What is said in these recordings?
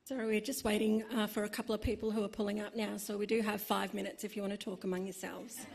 Sorry, we're just waiting for a couple of people who are pulling up now, so we do have 5 minutes if you want to talk among yourselves.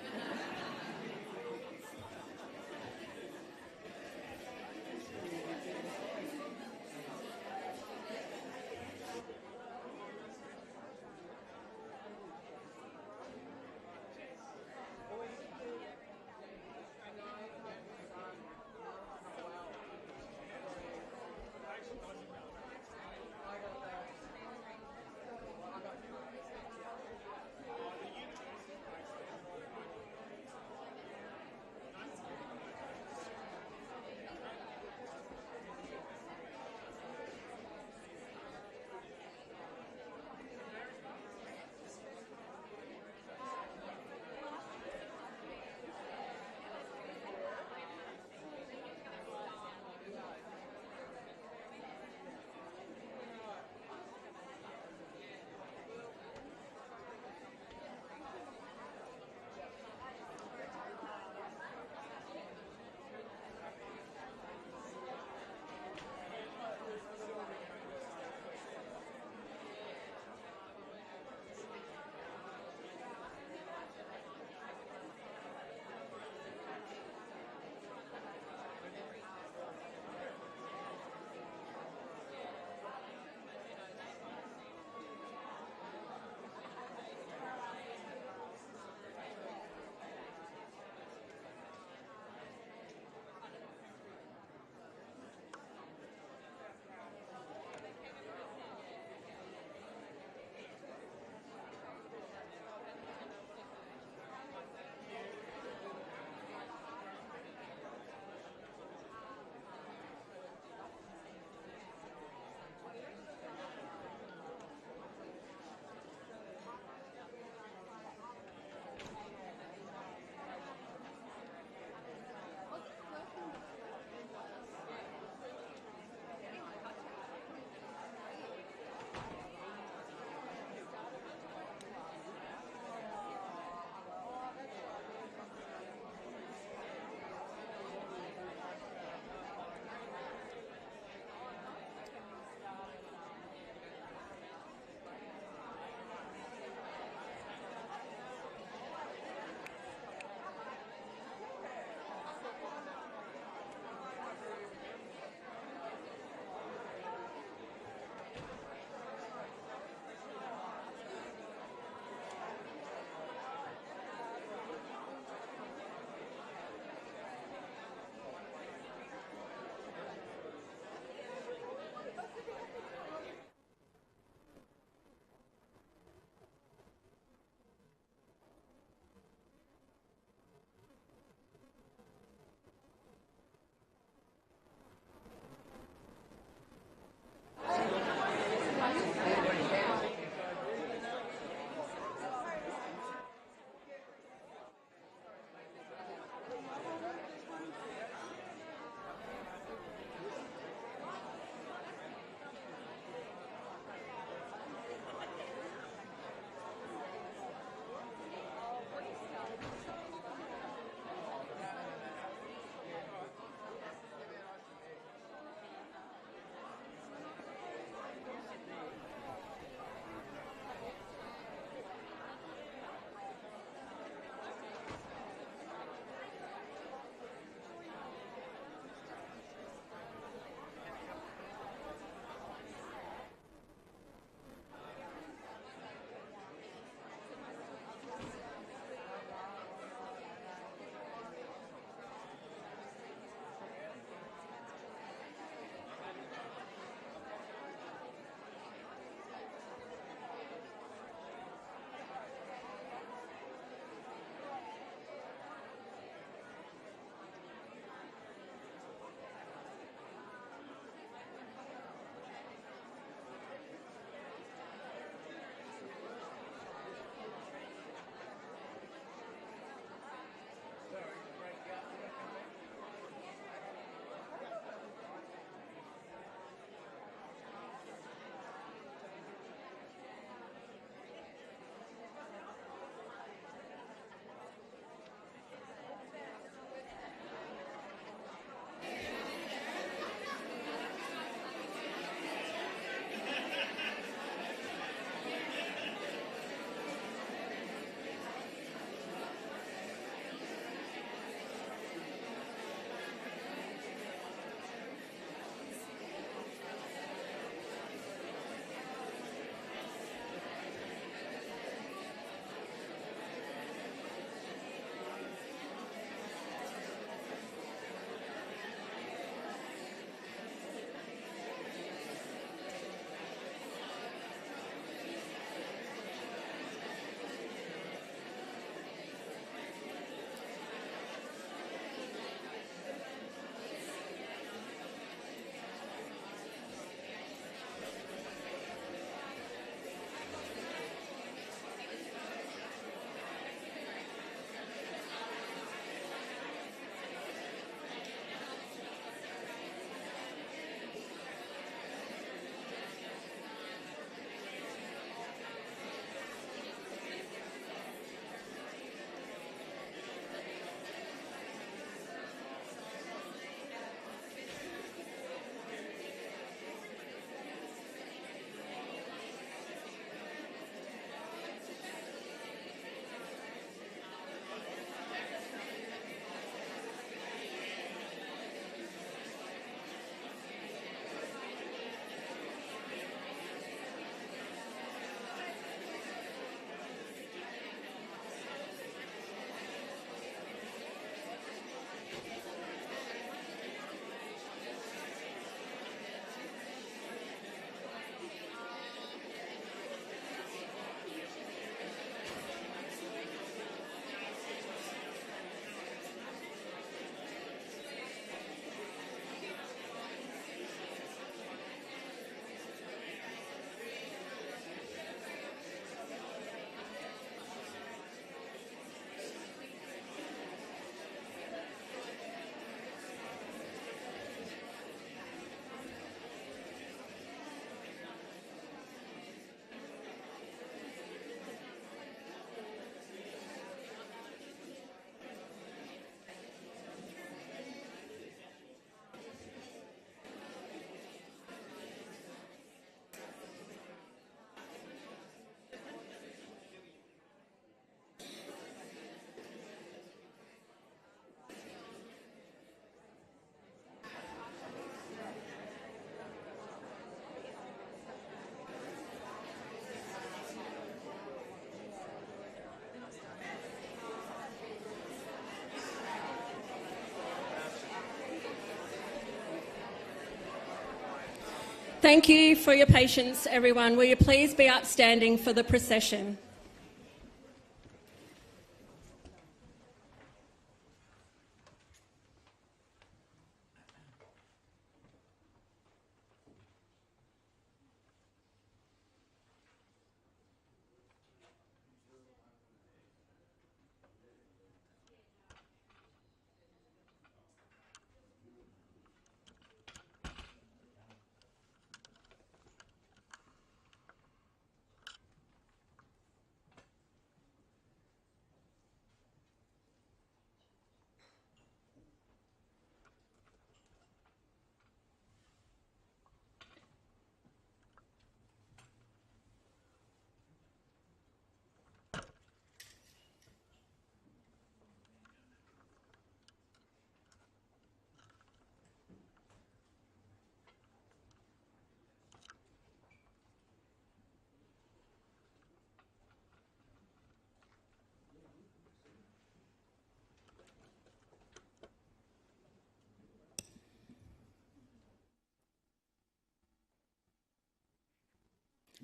Thank you for your patience, everyone. Will you please be upstanding for the procession?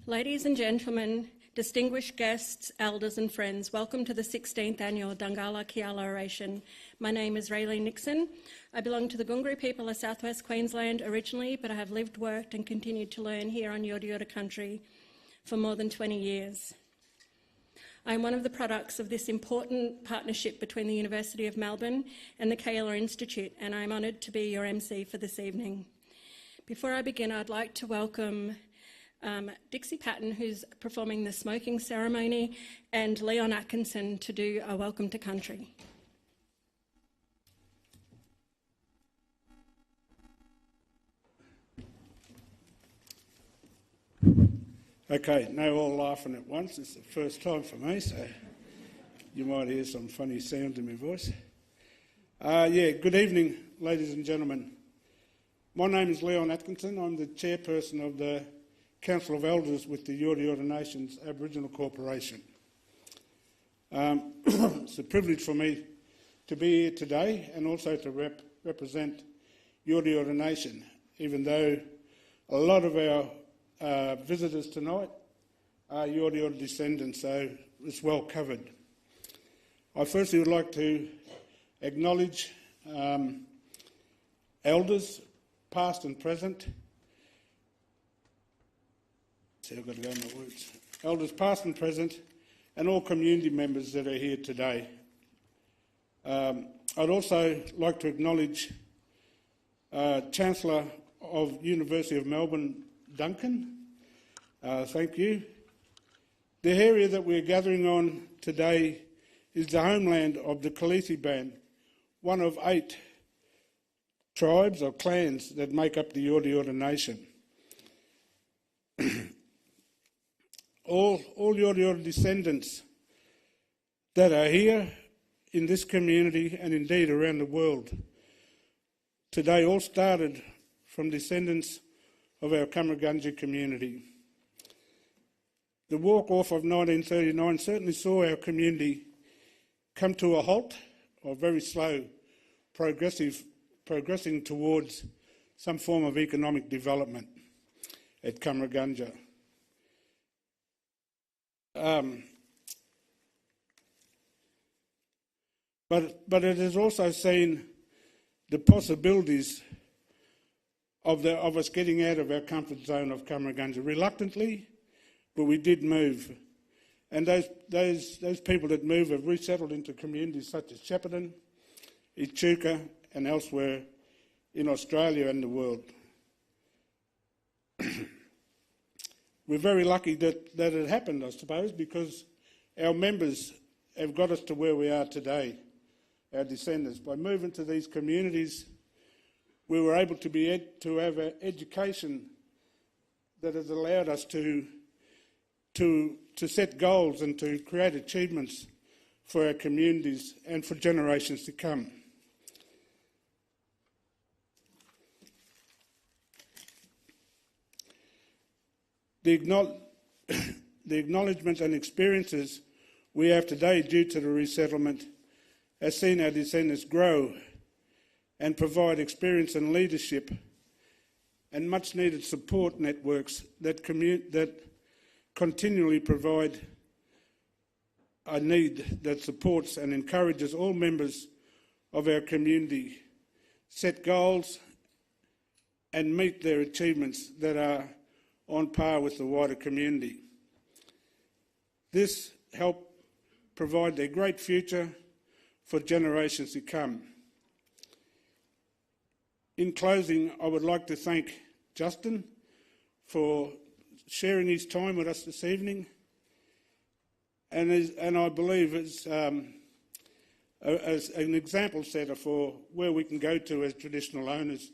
Ladies and gentlemen, distinguished guests, elders and friends, welcome to the 16th Annual Dungala Kaiela Oration. My name is Raylene Nixon. I belong to the Gungari people of southwest Queensland originally, but I have lived, worked and continued to learn here on Yorta Yorta country for more than 20 years. I am one of the products of this important partnership between the University of Melbourne and the Kaiela Institute, and I am honoured to be your MC for this evening. Before I begin, I'd like to welcome Dixie Patton, who's performing the smoking ceremony, and Leon Atkinson to do a welcome to country. Okay, no all laughing at once. It's the first time for me, so you might hear some funny sound in my voice. Good evening, ladies and gentlemen. My name is Leon Atkinson. I'm the chairperson of the Council of Elders with the Yorta Yorta Nations Aboriginal Corporation. It's a privilege for me to be here today and also to represent Yorta Yorta Nation, even though a lot of our visitors tonight are Yorta Yorta descendants, so it's well covered. I firstly would like to acknowledge elders, past and present. I've got to go my words. Elders past and present, and all community members that are here today. I'd also like to acknowledge Chancellor of University of Melbourne, Duncan. Thank you. The area that we're gathering on today is the homeland of the Kaiela band, one of 8 tribes or clans that make up the Yorta Yorta Nation. All Yorta Yorta descendants that are here in this community and indeed around the world today all started from descendants of our Kamargunja community. The walk-off of 1939 certainly saw our community come to a halt, or very slow, progressing towards some form of economic development at Kamargunja. But it has also seen the possibilities of us getting out of our comfort zone of Kamargunja reluctantly, but we did move. And those people that move have resettled into communities such as Shepparton, Echuca and elsewhere in Australia and the world. We're very lucky that it happened, I suppose, because our members have got us to where we are today, our descendants. By moving to these communities, we were able to have an education that has allowed us to set goals and to create achievements for our communities and for generations to come. The acknowledgements and experiences we have today due to the resettlement has seen our descendants grow and provide experience and leadership and much needed support networks that continually provide a need that supports and encourages all members of our community set goals and meet their achievements that are on par with the wider community. This helps provide a great future for generations to come. In closing, I would like to thank Justin for sharing his time with us this evening, and I believe as an example setter for where we can go to as traditional owners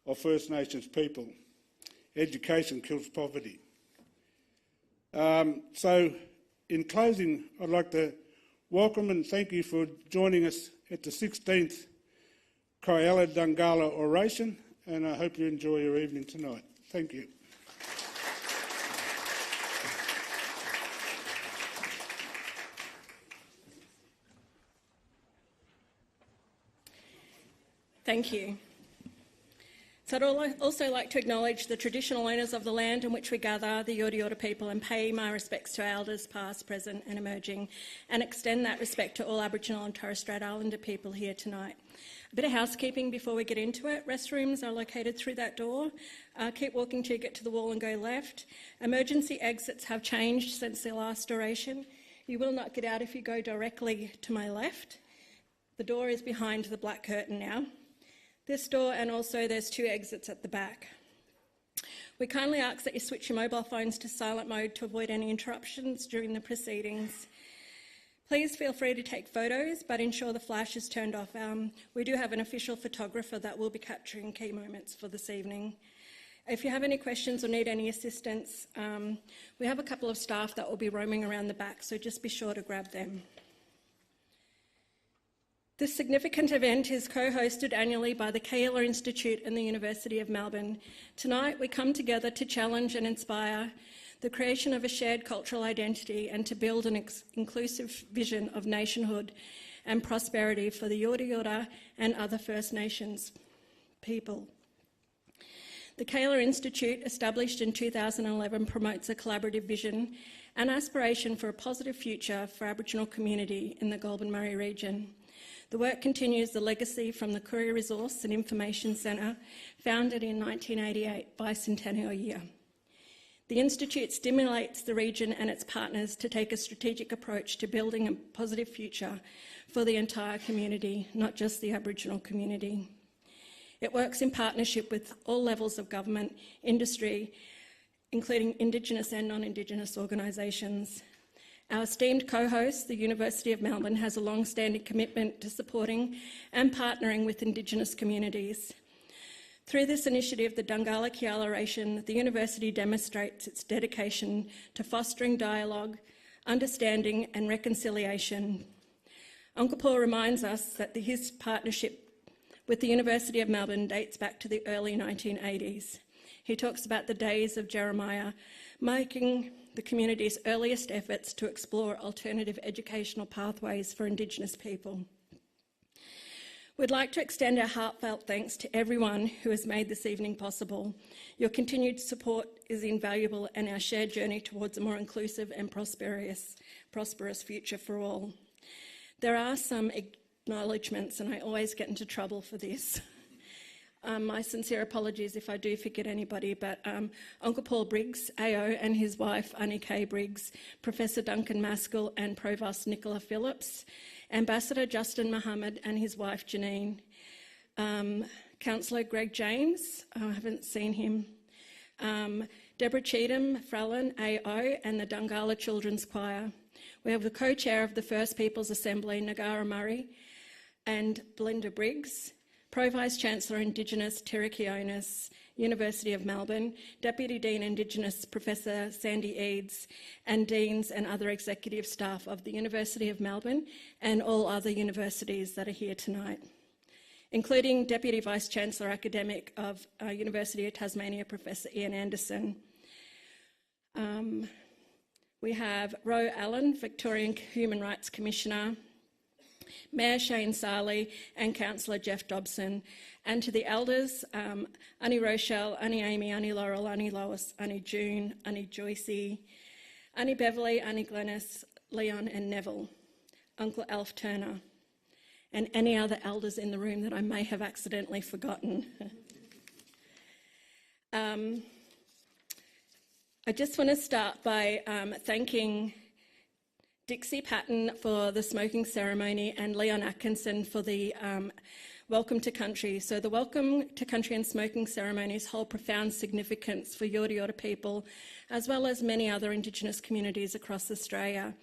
of First Nations people. Education kills poverty. So in closing, I'd like to welcome and thank you for joining us at the 16th Kaiela Dungala Oration, and I hope you enjoy your evening tonight. Thank you. Thank you. So I'd also like to acknowledge the traditional owners of the land in which we gather, the Yorta Yorta people, and pay my respects to elders past, present and emerging, and extend that respect to all Aboriginal and Torres Strait Islander people here tonight. A bit of housekeeping before we get into it. Restrooms are located through that door. Keep walking till you get to the wall and go left. Emergency exits have changed since the last oration. You will not get out if you go directly to my left. The door is behind the black curtain now. This door, and also there's 2 exits at the back. We kindly ask that you switch your mobile phones to silent mode to avoid any interruptions during the proceedings. Please feel free to take photos, but ensure the flash is turned off. We do have an official photographer that will be capturing key moments for this evening. If you have any questions or need any assistance, we have a couple of staff that will be roaming around the back, so just be sure to grab them. This significant event is co-hosted annually by the Kaiela Institute and the University of Melbourne. Tonight we come together to challenge and inspire the creation of a shared cultural identity and to build an inclusive vision of nationhood and prosperity for the Yorta Yorta and other First Nations people. The Kaiela Institute, established in 2011, promotes a collaborative vision and aspiration for a positive future for Aboriginal community in the Goulburn-Murray region. The work continues the legacy from the Courier Resource and Information Centre, founded in 1988, bicentennial year. The Institute stimulates the region and its partners to take a strategic approach to building a positive future for the entire community, not just the Aboriginal community. It works in partnership with all levels of government, industry, including Indigenous and non-Indigenous organisations. Our esteemed co-host, the University of Melbourne, has a long-standing commitment to supporting and partnering with Indigenous communities. Through this initiative, the Dungala Kaiela Oration, the University demonstrates its dedication to fostering dialogue, understanding and reconciliation. Uncle Paul reminds us that his partnership with the University of Melbourne dates back to the early 1980s. He talks about the days of Jeremiah, making the community's earliest efforts to explore alternative educational pathways for Indigenous people. We'd like to extend our heartfelt thanks to everyone who has made this evening possible. Your continued support is invaluable in our shared journey towards a more inclusive and prosperous future for all. There are some acknowledgements, and I always get into trouble for this. My sincere apologies if I do forget anybody, but Uncle Paul Briggs, AO, and his wife, Annie K. Briggs, Professor Duncan Maskell and Provost Nicola Phillips, Ambassador Justin Muhammad and his wife, Janine, Councillor Greg James, I haven't seen him, Deborah Cheetham, Frallin, AO, and the Dungala Children's Choir. We have the co-chair of the First Peoples Assembly, Nagara Murray, and Belinda Briggs, Pro-Vice-Chancellor Indigenous Tirikionis, University of Melbourne, Deputy Dean Indigenous Professor Sandy Eads, and Deans and other executive staff of the University of Melbourne and all other universities that are here tonight, including Deputy Vice-Chancellor Academic of University of Tasmania, Professor Ian Anderson. We have Ro Allen, Victorian Human Rights Commissioner, Mayor Shane Sarley and Councillor Jeff Dobson, and to the elders, Auntie Rochelle, Auntie Amy, Auntie Laurel, Auntie Lois, Auntie June, Auntie Joycey, Auntie Beverly, Auntie Glenys, Leon and Neville, Uncle Alf Turner, and any other elders in the room that I may have accidentally forgotten. I just want to start by thanking Dixie Patton for the smoking ceremony and Leon Atkinson for the Welcome to Country. So the Welcome to Country and smoking ceremonies hold profound significance for Yorta Yorta people, as well as many other Indigenous communities across Australia.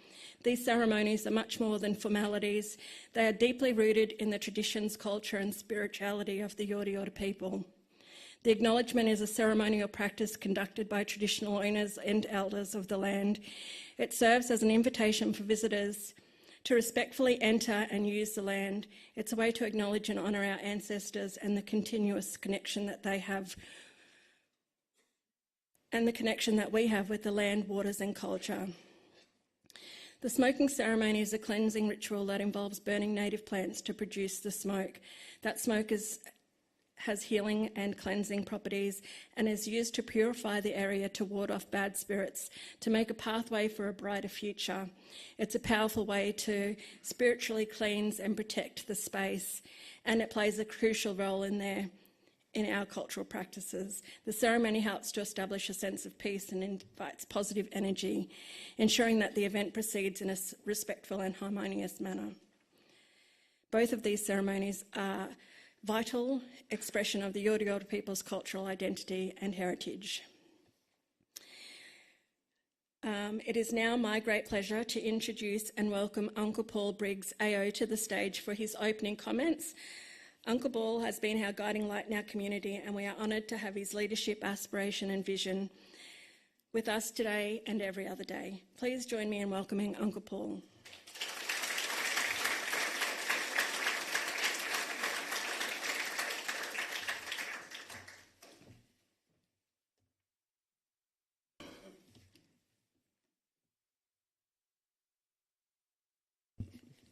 These ceremonies are much more than formalities. They are deeply rooted in the traditions, culture and spirituality of the Yorta Yorta people. The acknowledgement is a ceremonial practice conducted by traditional owners and elders of the land. It serves as an invitation for visitors to respectfully enter and use the land. It's a way to acknowledge and honour our ancestors and the continuous connection that they have, and the connection that we have with the land, waters and culture. The smoking ceremony is a cleansing ritual that involves burning native plants to produce the smoke. That smoke has healing and cleansing properties and is used to purify the area, to ward off bad spirits, to make a pathway for a brighter future. It's a powerful way to spiritually cleanse and protect the space, and it plays a crucial role in our cultural practices. The ceremony helps to establish a sense of peace and invites positive energy, ensuring that the event proceeds in a respectful and harmonious manner. Both of these ceremonies are vital expression of the Yorta Yorta people's cultural identity and heritage. It is now my great pleasure to introduce and welcome Uncle Paul Briggs AO to the stage for his opening comments. Uncle Paul has been our guiding light in our community, and we are honoured to have his leadership, aspiration and vision with us today and every other day. Please join me in welcoming Uncle Paul.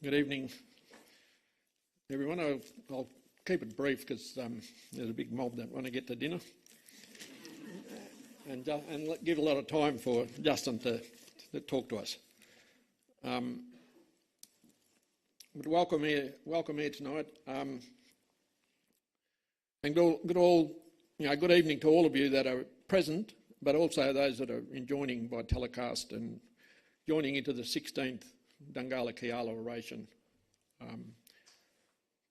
Good evening, everyone. I'll keep it brief because there's a big mob that want to get to dinner, and give a lot of time for Justin to talk to us. But welcome here tonight, and good evening to all of you that are present, but also those that are joining by telecast and joining into the 16th Dungala Kaiela Oration.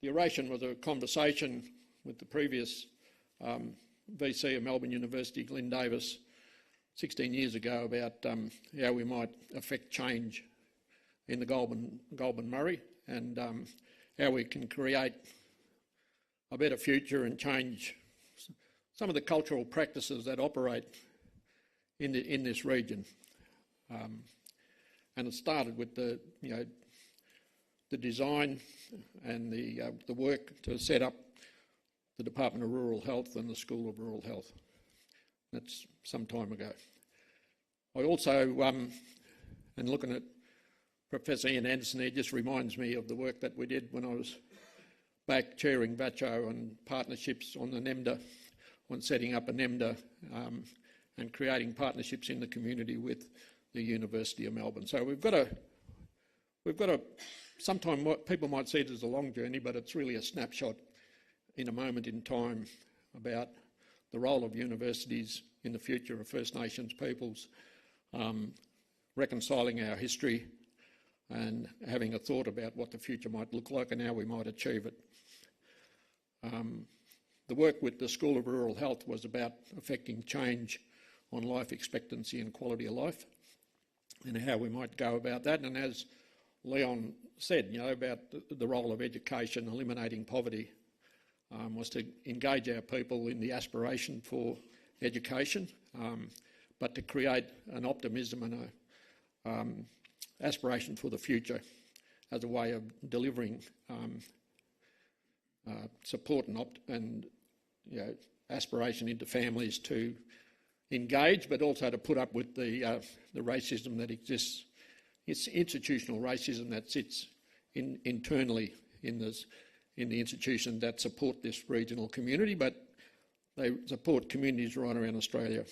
The oration was a conversation with the previous VC of Melbourne University, Glyn Davis, 16 years ago about how we might affect change in the Goulburn Murray, and how we can create a better future and change some of the cultural practices that operate in this region. And it started with the design and the work to set up the Department of Rural Health and the School of Rural Health. That's some time ago. I also, and looking at Professor Ian Anderson, it just reminds me of the work that we did when I was back chairing VACCHO and partnerships on the NEMDA, on setting up a NEMDA and creating partnerships in the community with the University of Melbourne. So we've got a. Sometimes people might see it as a long journey, but it's really a snapshot in a moment in time about the role of universities in the future of First Nations peoples, reconciling our history and having a thought about what the future might look like and how we might achieve it. The work with the School of Rural Health was about affecting change on life expectancy and quality of life, and how we might go about that. And as Leon said, about the role of education, eliminating poverty, was to engage our people in the aspiration for education, but to create an optimism and an aspiration for the future as a way of delivering support and aspiration into families to engage, but also to put up with the racism that exists. It's institutional racism that sits internally in the institution that support this regional community, but they support communities right around Australia.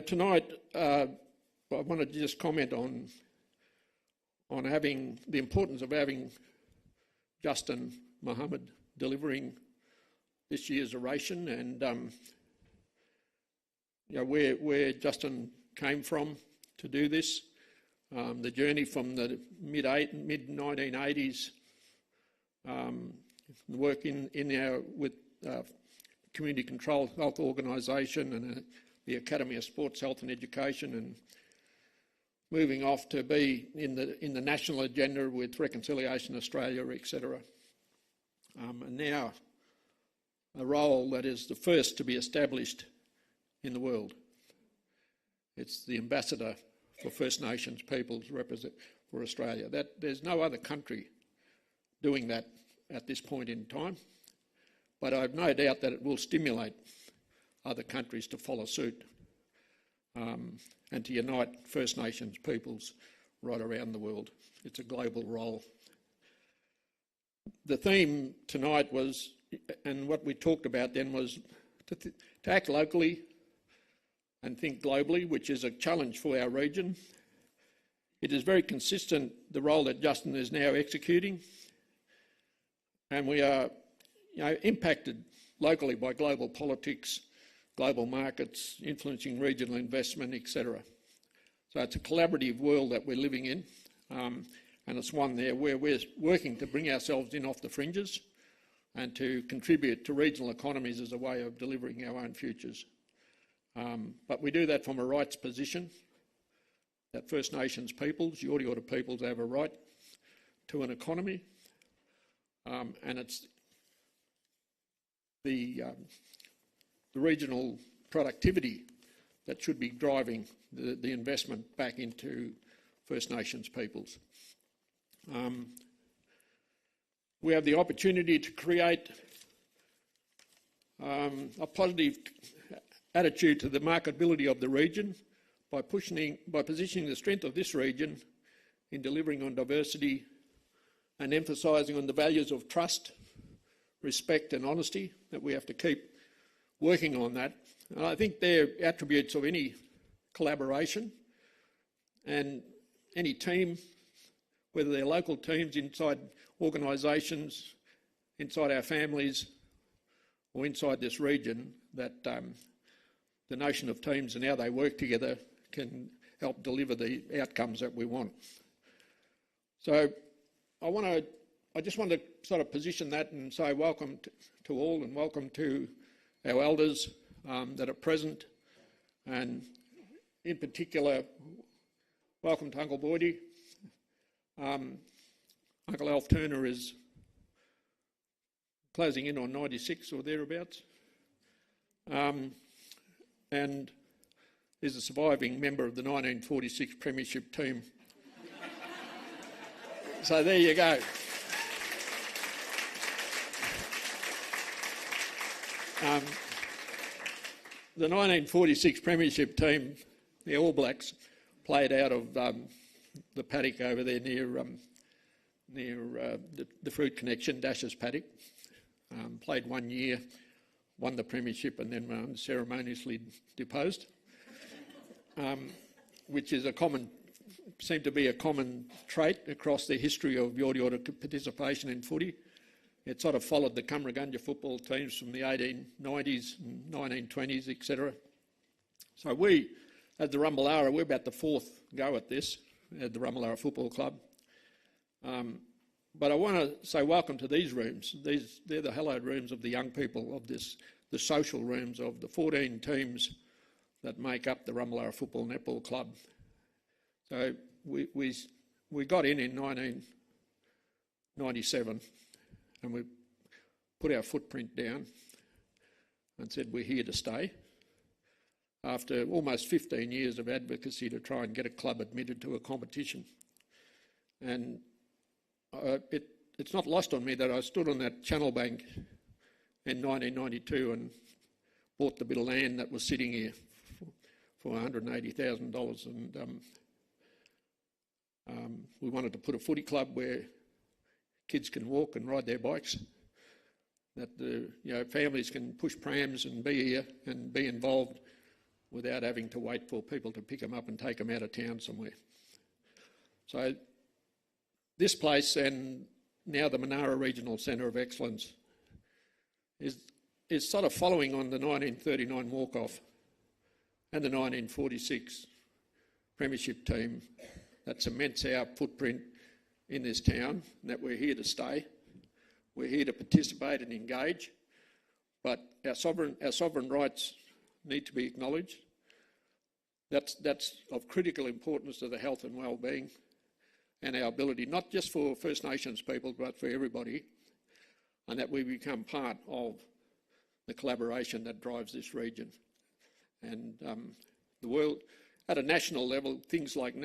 Tonight I wanted to just comment on having the importance of having Justin Mohammed delivering this year's oration, and where Justin came from to do this, the journey from the mid-1980s, working with Community Controlled Health Organisation and the Academy of Sports Health and Education, and moving off to be in the national agenda with Reconciliation Australia, etc. And now a role that is the first to be established in the world. It's the ambassador for First Nations peoples for Australia. There's no other country doing that at this point in time, but I've no doubt that it will stimulate other countries to follow suit and to unite First Nations peoples right around the world. It's a global role. The theme tonight was, and what we talked about then, was to act locally and think globally, which is a challenge for our region. It is very consistent, the role that Justin is now executing, and we are impacted locally by global politics, global markets, influencing regional investment, etc. So it's a collaborative world that we're living in, and it's one there where we're working to bring ourselves in off the fringes and to contribute to regional economies as a way of delivering our own futures. But we do that from a rights position, that First Nations peoples, Yorta peoples, have a right to an economy, and it's the regional productivity that should be driving the investment back into First Nations peoples. We have the opportunity to create a positive attitude to the marketability of the region by positioning the strength of this region in delivering on diversity and emphasising on the values of trust, respect and honesty, that we have to keep working on that. And I think they're attributes of any collaboration, and any team, whether they're local teams inside organisations, inside our families or inside this region, that the notion of teams and how they work together can help deliver the outcomes that we want. So I just want to sort of position that and say welcome to all, and welcome to our elders that are present, and in particular, welcome to Uncle Boydie. Uncle Alf Turner is closing in on 96 or thereabouts, and is a surviving member of the 1946 Premiership team. So there you go. The 1946 Premiership team, the All Blacks, played out of the paddock over there near the Fruit Connection, Dash's paddock. Played 1 year, won the Premiership, and then ceremoniously deposed, which is seemed to be a common trait across the history of Yorta participation in footy. It sort of followed the Cumragunja football teams from the 1890s and 1920s, etc. So we, at the Rumballara, we're about the fourth go at this, at the Rumballara Football Club. But I want to say welcome to these rooms. They're the hallowed rooms of the young people of this, the social rooms of the 14 teams that make up the Rumballara Football Netball Club. So we got in 1997, and we put our footprint down and said we're here to stay, after almost 15 years of advocacy to try and get a club admitted to a competition. And it's not lost on me that I stood on that channel bank in 1992 and bought the bit of land that was sitting here for $180,000, and we wanted to put a footy club where kids can walk and ride their bikes, that families can push prams and be here and be involved without having to wait for people to pick them up and take them out of town somewhere. So this place, and now the Monaro Regional Centre of Excellence, is sort of following on the 1939 walk-off and the 1946 premiership team that cements our footprint in this town, and that we're here to stay. We're here to participate and engage, but our sovereign rights need to be acknowledged. That's of critical importance to the health and well-being and our ability, not just for First Nations people, but for everybody, and that we become part of the collaboration that drives this region. And the world, at a national level, things like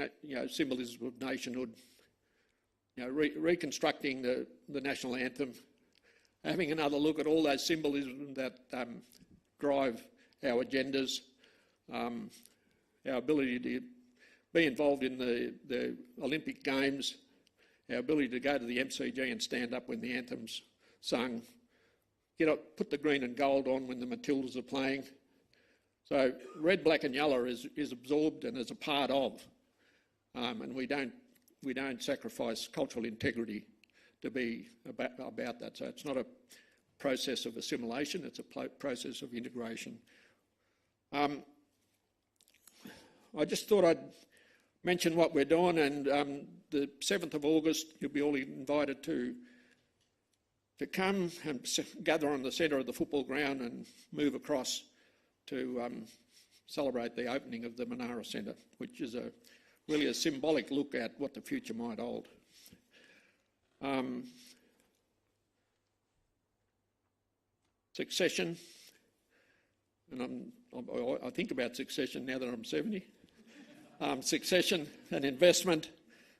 symbolism of nationhood, reconstructing the national anthem, having another look at all those symbolisms that drive our agendas, our ability to be involved in the Olympic Games, our ability to go to the MCG and stand up when the anthem's sung, get up, put the green and gold on when the Matildas are playing. So red, black and yellow is absorbed and is a part of, and we don't sacrifice cultural integrity to be about that. So it's not a process of assimilation, it's a process of integration. I just thought I'd mention what we're doing, and the 7th of August, you'll be all invited to come and gather on the centre of the football ground and move across to celebrate the opening of the Monaro Centre, which is really a symbolic look at what the future might hold. Succession, and I think about succession now that I'm 70. Succession and investment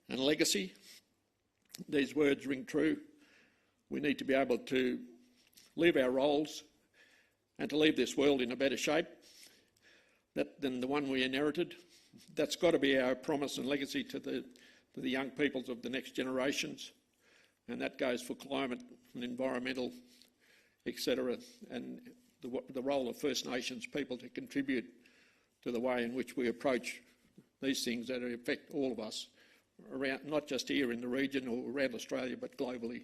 and legacy. These words ring true. We need to be able to live our roles and to leave this world in a better shape than the one we inherited. That's got to be our promise and legacy to the young peoples of the next generations, and that goes for climate and environmental, etc., and the role of First Nations people to contribute to the way in which we approach these things that affect all of us, around, not just here in the region or around Australia, but globally.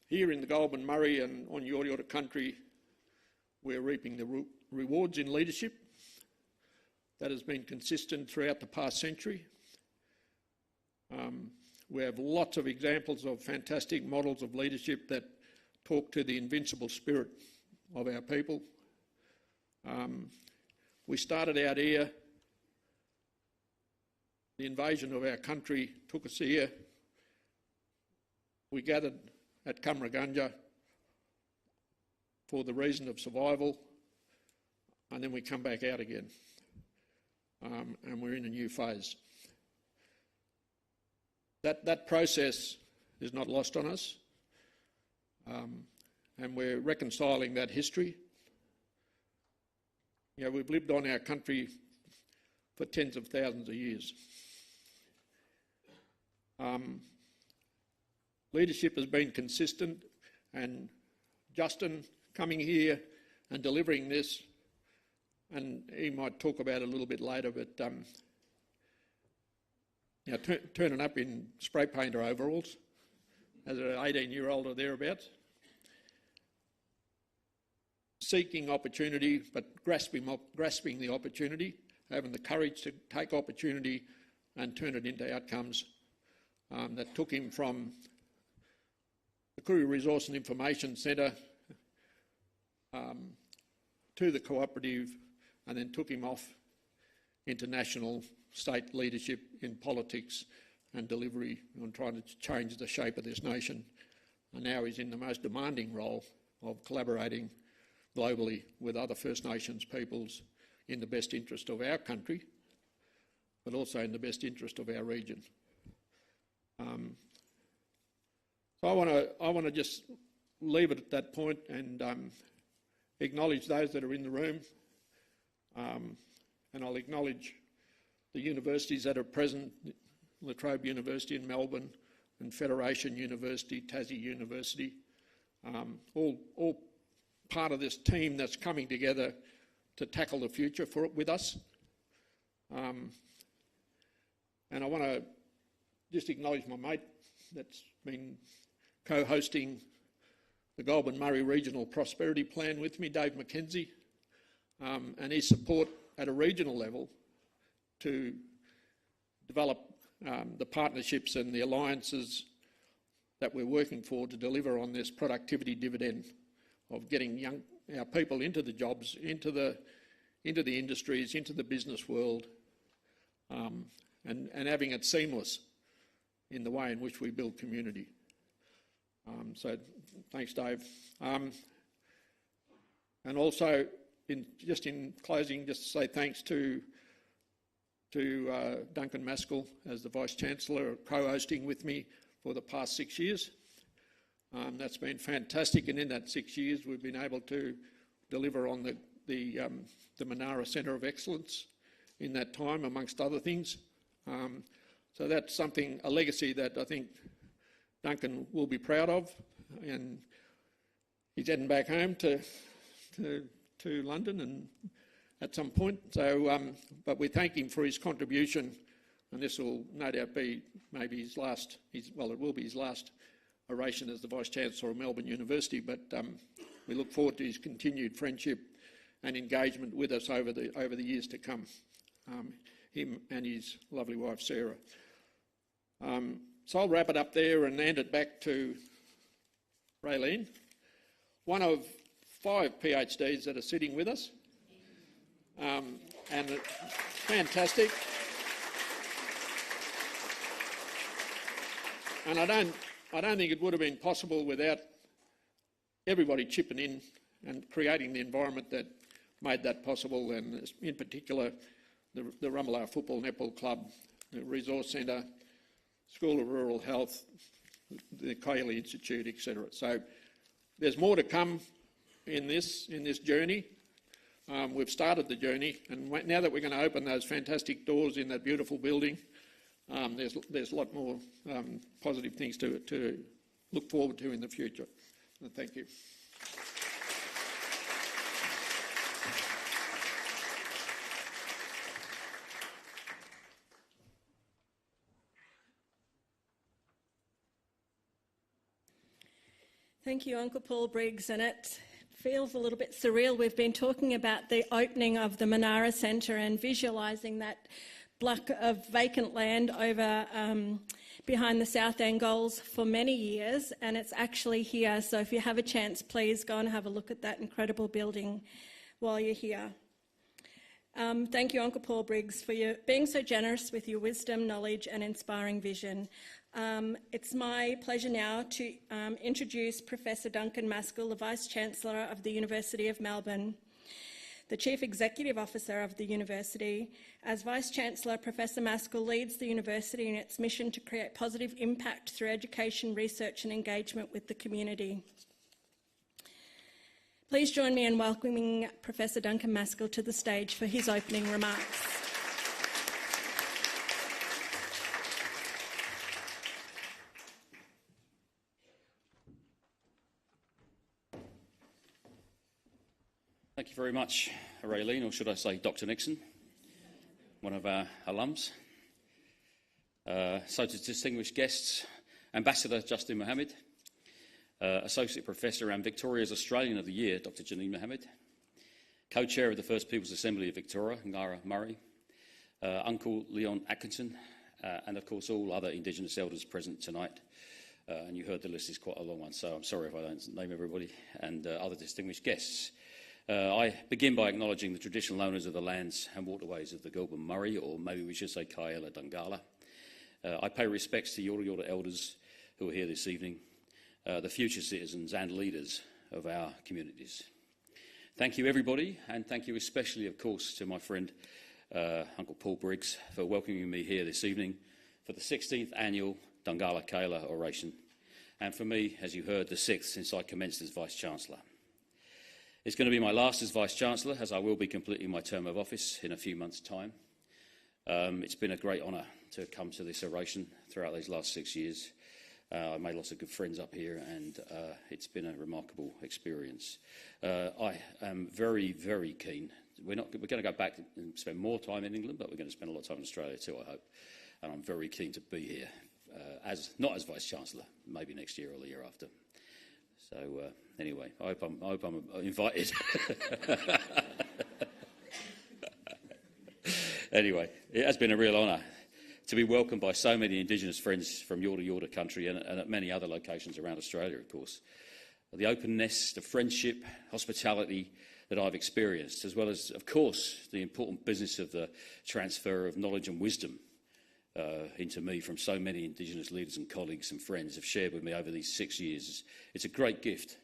Here in the Goulburn Murray and on Yorta country, we're reaping the rewards in leadership that has been consistent throughout the past century. We have lots of examples of fantastic models of leadership that talk to the invincible spirit of our people. We started out here. The invasion of our country took us here. We gathered at Cumragunja for the reason of survival, and then we come back out again, and we're in a new phase. That process is not lost on us, and we're reconciling that history. We've lived on our country for tens of thousands of years. Leadership has been consistent, and Justin coming here and delivering this, and he might talk about it a little bit later, but turning up in spray painter overalls as an 18-year-old or thereabouts, seeking opportunity but grasping the opportunity, having the courage to take opportunity and turn it into outcomes that took him from the Koori Resource and Information Centre to the cooperative, and then took him off into national state leadership in politics and delivery on trying to change the shape of this nation. And now he's in the most demanding role of collaborating globally with other First Nations peoples in the best interest of our country, but also in the best interest of our region. So I want to just leave it at that point and acknowledge those that are in the room, and I'll acknowledge the universities that are present, La Trobe University in Melbourne and Federation University, Tassie University, all part of this team that's coming together to tackle the future with us. And I want to just acknowledge my mate that's been co-hosting the Goulburn Murray Regional Prosperity Plan with me, Dave McKenzie, and his support at a regional level to develop the partnerships and the alliances that we're working for to deliver on this productivity dividend of getting our people into the jobs, into the industries, into the business world, and having it seamless in the way in which we build community. So thanks, Dave. And also, in closing, just to say thanks to Duncan Maskell as the Vice-Chancellor, co-hosting with me for the past 6 years. That's been fantastic, and in that 6 years we've been able to deliver on the Manara Centre of Excellence in that time, amongst other things. So that's something, a legacy that I think Duncan will be proud of, and he's heading back home to London and at some point. So, but we thank him for his contribution, and this will no doubt be maybe his last. It will be his last oration as the Vice-Chancellor of Melbourne University. But we look forward to his continued friendship and engagement with us over the years to come. Him and his lovely wife Sarah. So I'll wrap it up there and hand it back to Raylene, one of 5 PhDs that are sitting with us, and it's fantastic. And I don't think it would have been possible without everybody chipping in and creating the environment that made that possible, and in particular the Rummelah Football Netball Club, the Resource Centre, School of Rural Health, the Kaiela Institute, etc. So there's more to come in this journey. We've started the journey, and now that we're going to open those fantastic doors in that beautiful building, there's a lot more positive things to look forward to in the future. Thank you. Thank you, Uncle Paul Briggs, and it feels a little bit surreal. We've been talking about the opening of the Manara Centre and visualising that block of vacant land over behind the South End goals for many years, and it's actually here. So if you have a chance, please go and have a look at that incredible building while you're here. Thank you, Uncle Paul Briggs, for being so generous with your wisdom, knowledge and inspiring vision. It's my pleasure now to introduce Professor Duncan Maskell, the Vice-Chancellor of the University of Melbourne, the Chief Executive Officer of the University. As Vice-Chancellor, Professor Maskell leads the University in its mission to create positive impact through education, research and engagement with the community. Please join me in welcoming Professor Duncan Maskell to the stage for his opening remarks. Thank you very much, Raylene, or should I say Dr. Nixon, one of our alums. So to distinguished guests, Ambassador Justin Mohammed, Associate Professor and Victoria's Australian of the Year, Dr. Janine Mohammed, Co-Chair of the First People's Assembly of Victoria, Ngara Murray, Uncle Leon Atkinson, and of course all other Indigenous elders present tonight. And you heard the list is quite a long one, so I'm sorry if I don't name everybody, and other distinguished guests. I begin by acknowledging the traditional owners of the lands and waterways of the Goulburn Murray, or maybe we should say Kaiela Dungala. I pay respects to Yorta Yorta elders who are here this evening, the future citizens and leaders of our communities. Thank you, everybody, and thank you especially, of course, to my friend Uncle Paul Briggs for welcoming me here this evening for the 16th annual Dungala Kaiela Oration, and for me, as you heard, the 6th since I commenced as Vice-Chancellor. It's going to be my last as Vice-Chancellor, as I will be completing my term of office in a few months' time. It's been a great honour to come to this oration throughout these last 6 years. I made lots of good friends up here, and it's been a remarkable experience. I am very, very keen. We're going to go back and spend more time in England, but we're going to spend a lot of time in Australia too, I hope. And I'm very keen to be here, not as Vice-Chancellor, maybe next year or the year after. So anyway, I hope I'm invited. Anyway, it has been a real honour to be welcomed by so many Indigenous friends from Yorta Yorta country and at many other locations around Australia, of course. The openness, the friendship, hospitality that I've experienced, as well as, of course, the important business of the transfer of knowledge and wisdom into me from so many Indigenous leaders and colleagues and friends have shared with me over these 6 years. It's a great gift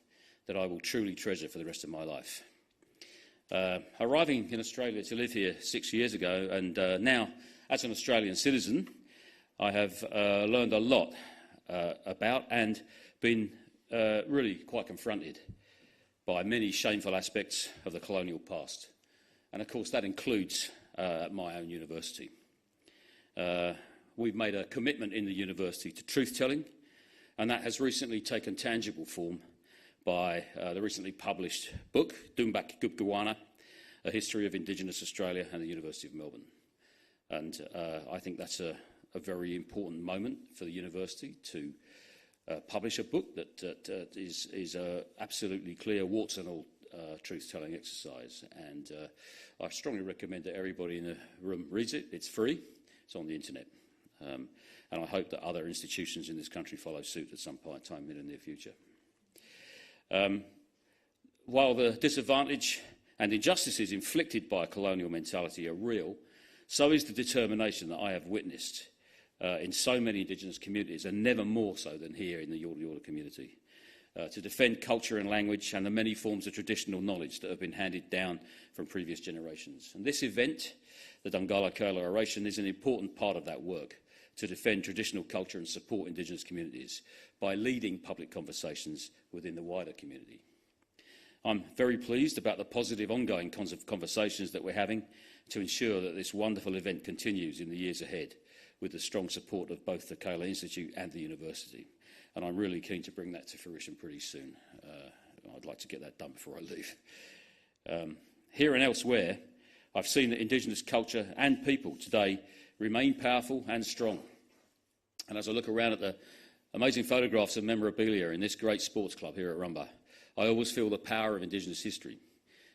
that I will truly treasure for the rest of my life. Arriving in Australia to live here 6 years ago, and now as an Australian citizen, I have learned a lot about and been really quite confronted by many shameful aspects of the colonial past. And of course that includes my own university. We've made a commitment in the university to truth-telling, and that has recently taken tangible form by the recently published book, Dungala Kaiela, A History of Indigenous Australia and the University of Melbourne. And I think that's a very important moment for the university to publish a book that is absolutely clear, warts and all, truth-telling exercise. And I strongly recommend that everybody in the room reads it. It's free. It's on the internet. And I hope that other institutions in this country follow suit at some point in time in the near future. While the disadvantage and injustices inflicted by colonial mentality are real, so is the determination that I have witnessed in so many Indigenous communities, and never more so than here in the Yorta Yorta community, to defend culture and language and the many forms of traditional knowledge that have been handed down from previous generations. And this event, the Dungala Kaiela Oration, is an important part of that work, to defend traditional culture and support Indigenous communities by leading public conversations within the wider community. I'm very pleased about the positive ongoing conversations that we're having to ensure that this wonderful event continues in the years ahead with the strong support of both the Kaiela Institute and the university. And I'm really keen to bring that to fruition pretty soon. I'd like to get that done before I leave. Here and elsewhere, I've seen that Indigenous culture and people today remain powerful and strong. And as I look around at the amazing photographs of memorabilia in this great sports club here at Rumba, I always feel the power of Indigenous history,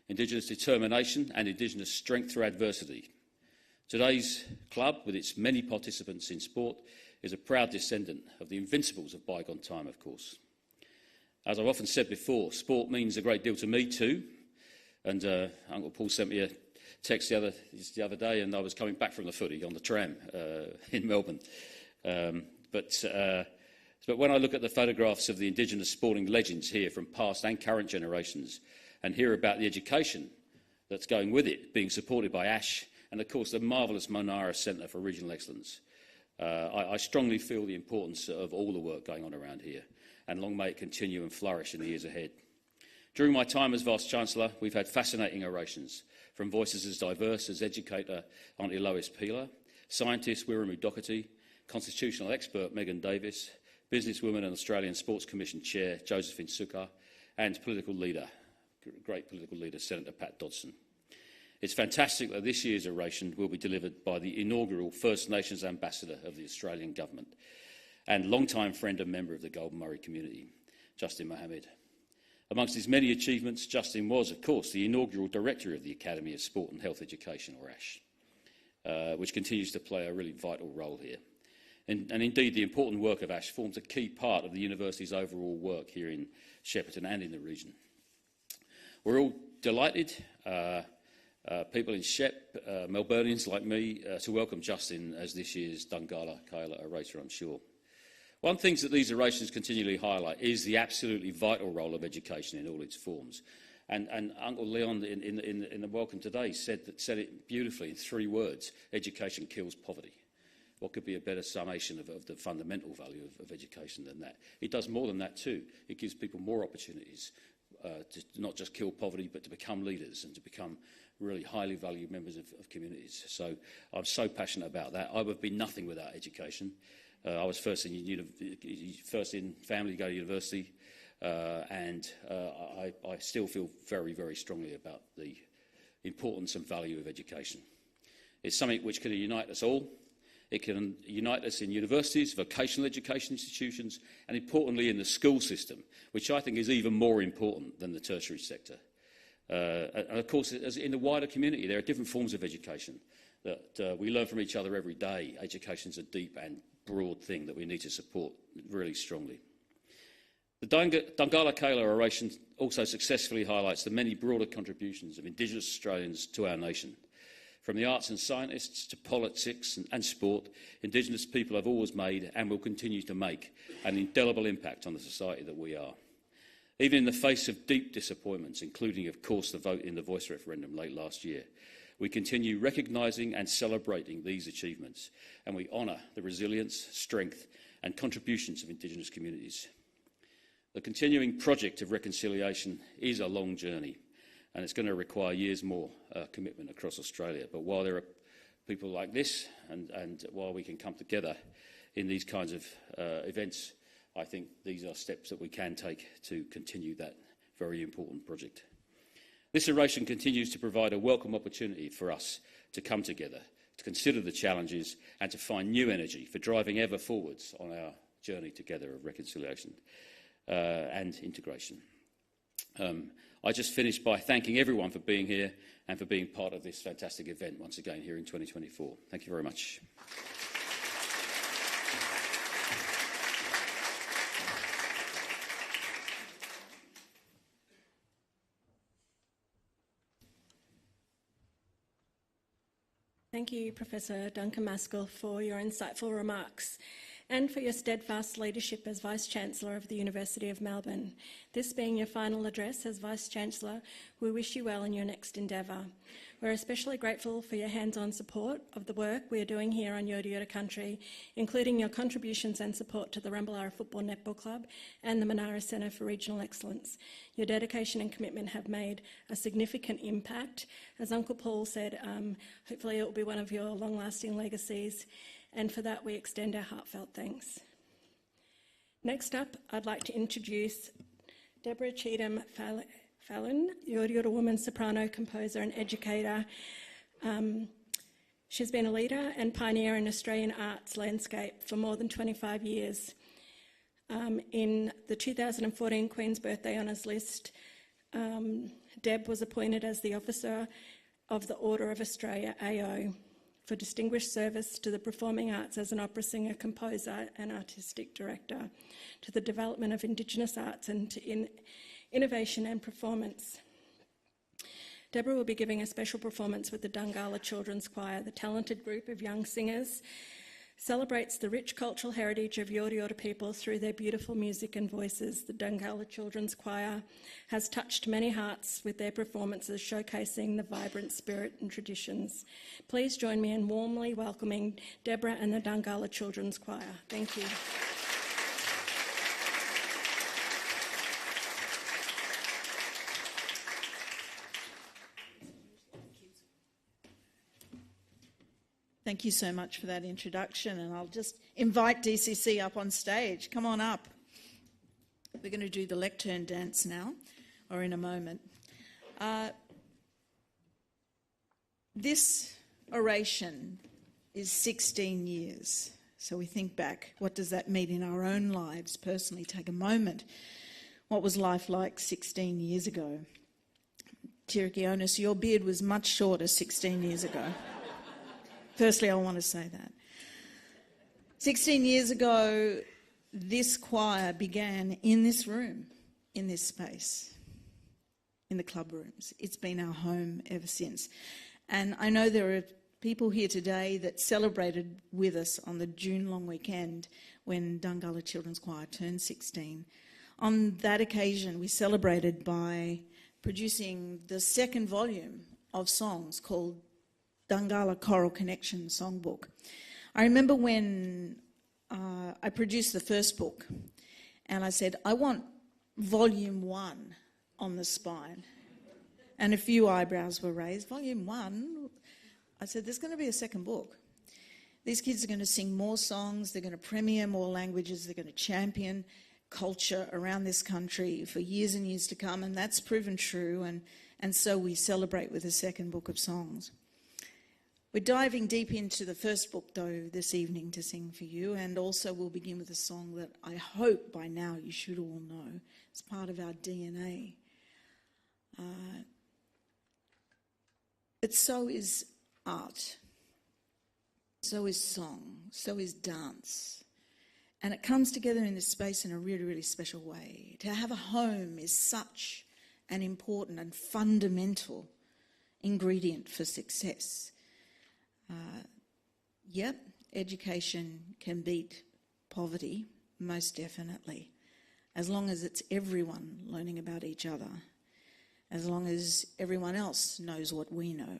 Indigenous determination and Indigenous strength through adversity. Today's club, with its many participants in sport, is a proud descendant of the invincibles of bygone time, of course. As I've often said before, sport means a great deal to me too. And Uncle Paul sent me a text the other day, and I was coming back from the footy on the tram in Melbourne. But when I look at the photographs of the Indigenous sporting legends here from past and current generations, and hear about the education that's going with it, being supported by ASH, and of course the marvellous Monara Centre for Regional Excellence, I strongly feel the importance of all the work going on around here, and long may it continue and flourish in the years ahead. During my time as Vice-Chancellor, we've had fascinating orations from voices as diverse as educator Auntie Lois Peeler, scientist Wiramu Doherty, constitutional expert Megan Davis, businesswoman and Australian Sports Commission Chair Josephine Sukkar, and great political leader Senator Pat Dodson. It's fantastic that this year's oration will be delivered by the inaugural First Nations Ambassador of the Australian Government and long-time friend and member of the Golden Murray community, Justin Mohammed. Amongst his many achievements, Justin was, of course, the inaugural Director of the Academy of Sport and Health Education, or ASH, which continues to play a really vital role here. And indeed, the important work of ASH forms a key part of the university's overall work here in Shepparton and in the region. We're all delighted, people in Shep, Melburnians like me, to welcome Justin as this year's Dungala Kaiela Orator, I'm sure. One thing that these orations continually highlight is the absolutely vital role of education in all its forms. And Uncle Leon in the welcome today said it beautifully in 3 words: education kills poverty. What could be a better summation of the fundamental value of education than that? It does more than that too. It gives people more opportunities, to not just kill poverty, but to become leaders and to become really highly valued members of communities. So I'm so passionate about that. I would have been nothing without education. I was first in family to go to university, and I still feel very, very strongly about the importance and value of education. It's something which can unite us all. It can unite us in universities, vocational education institutions, and importantly in the school system, which I think is even more important than the tertiary sector. And of course, as in the wider community, there are different forms of education that we learn from each other every day. Education is a deep and broad thing that we need to support really strongly. The Dungala Kaiela Oration also successfully highlights the many broader contributions of Indigenous Australians to our nation. From the arts and scientists to politics and sport, Indigenous people have always made and will continue to make an indelible impact on the society that we are. Even in the face of deep disappointments, including, of course, the vote in the Voice referendum late last year, we continue recognising and celebrating these achievements, and we honour the resilience, strength and contributions of Indigenous communities. The continuing project of reconciliation is a long journey, and it's going to require years more commitment across Australia. But while there are people like this, and while we can come together in these kinds of events, I think these are steps that we can take to continue that very important project. This oration continues to provide a welcome opportunity for us to come together, to consider the challenges and to find new energy for driving ever forwards on our journey together of reconciliation and integration. I just finished by thanking everyone for being here and for being part of this fantastic event once again here in 2024. Thank you very much. Thank you, Professor Duncan Maskell, for your insightful remarks and for your steadfast leadership as Vice-Chancellor of the University of Melbourne. This being your final address as Vice-Chancellor, we wish you well in your next endeavour. We're especially grateful for your hands-on support of the work we are doing here on Yoda Yoda country, including your contributions and support to the Rumballara Football Netball Club and the Monara Centre for Regional Excellence. Your dedication and commitment have made a significant impact. As Uncle Paul said, hopefully it will be one of your long-lasting legacies, and for that we extend our heartfelt thanks. Next up, I'd like to introduce Deborah Cheetham-Fallon, Yoda Yoda woman, soprano, composer and educator. She's been a leader and pioneer in Australian arts landscape for more than 25 years. In the 2014 Queen's Birthday Honours list, Deb was appointed as the Officer of the Order of Australia, AO, for distinguished service to the performing arts as an opera singer, composer and artistic director, to the development of Indigenous arts and to innovation and performance. Deborah will be giving a special performance with the Dungala Children's Choir. The talented group of young singers celebrates the rich cultural heritage of Yoda Yoda people through their beautiful music and voices. The Dungala Children's Choir has touched many hearts with their performances, showcasing the vibrant spirit and traditions. Please join me in warmly welcoming Deborah and the Dungala Children's Choir. Thank you. Thank you so much for that introduction, and I'll just invite DCC up on stage. Come on up. We're going to do the lectern dance now, or in a moment. This oration is 16 years. So we think back, what does that mean in our own lives personally? Take a moment. What was life like 16 years ago? Tirikionis, your beard was much shorter 16 years ago. Firstly, I want to say that. 16 years ago, this choir began in this room, in this space, in the club rooms. It's been our home ever since. And I know there are people here today that celebrated with us on the June long weekend when Dungala Children's Choir turned 16. On that occasion, we celebrated by producing the second volume of songs called Dungala Choral Connection Songbook. I remember when I produced the first book and I said, I want volume 1 on the spine. And a few eyebrows were raised. Volume 1, I said, there's going to be a second book. These kids are going to sing more songs, they're going to premiere more languages, they're going to champion culture around this country for years and years to come, and that's proven true, and so we celebrate with a second book of songs. We're diving deep into the first book, though, this evening to sing for you, and also we'll begin with a song that I hope by now you should all know. It's part of our DNA. But so is art, so is song, so is dance. And it comes together in this space in a really, really special way. To have a home is such an important and fundamental ingredient for success. Yep, education can beat poverty, most definitely, as long as it's everyone learning about each other, as long as everyone else knows what we know,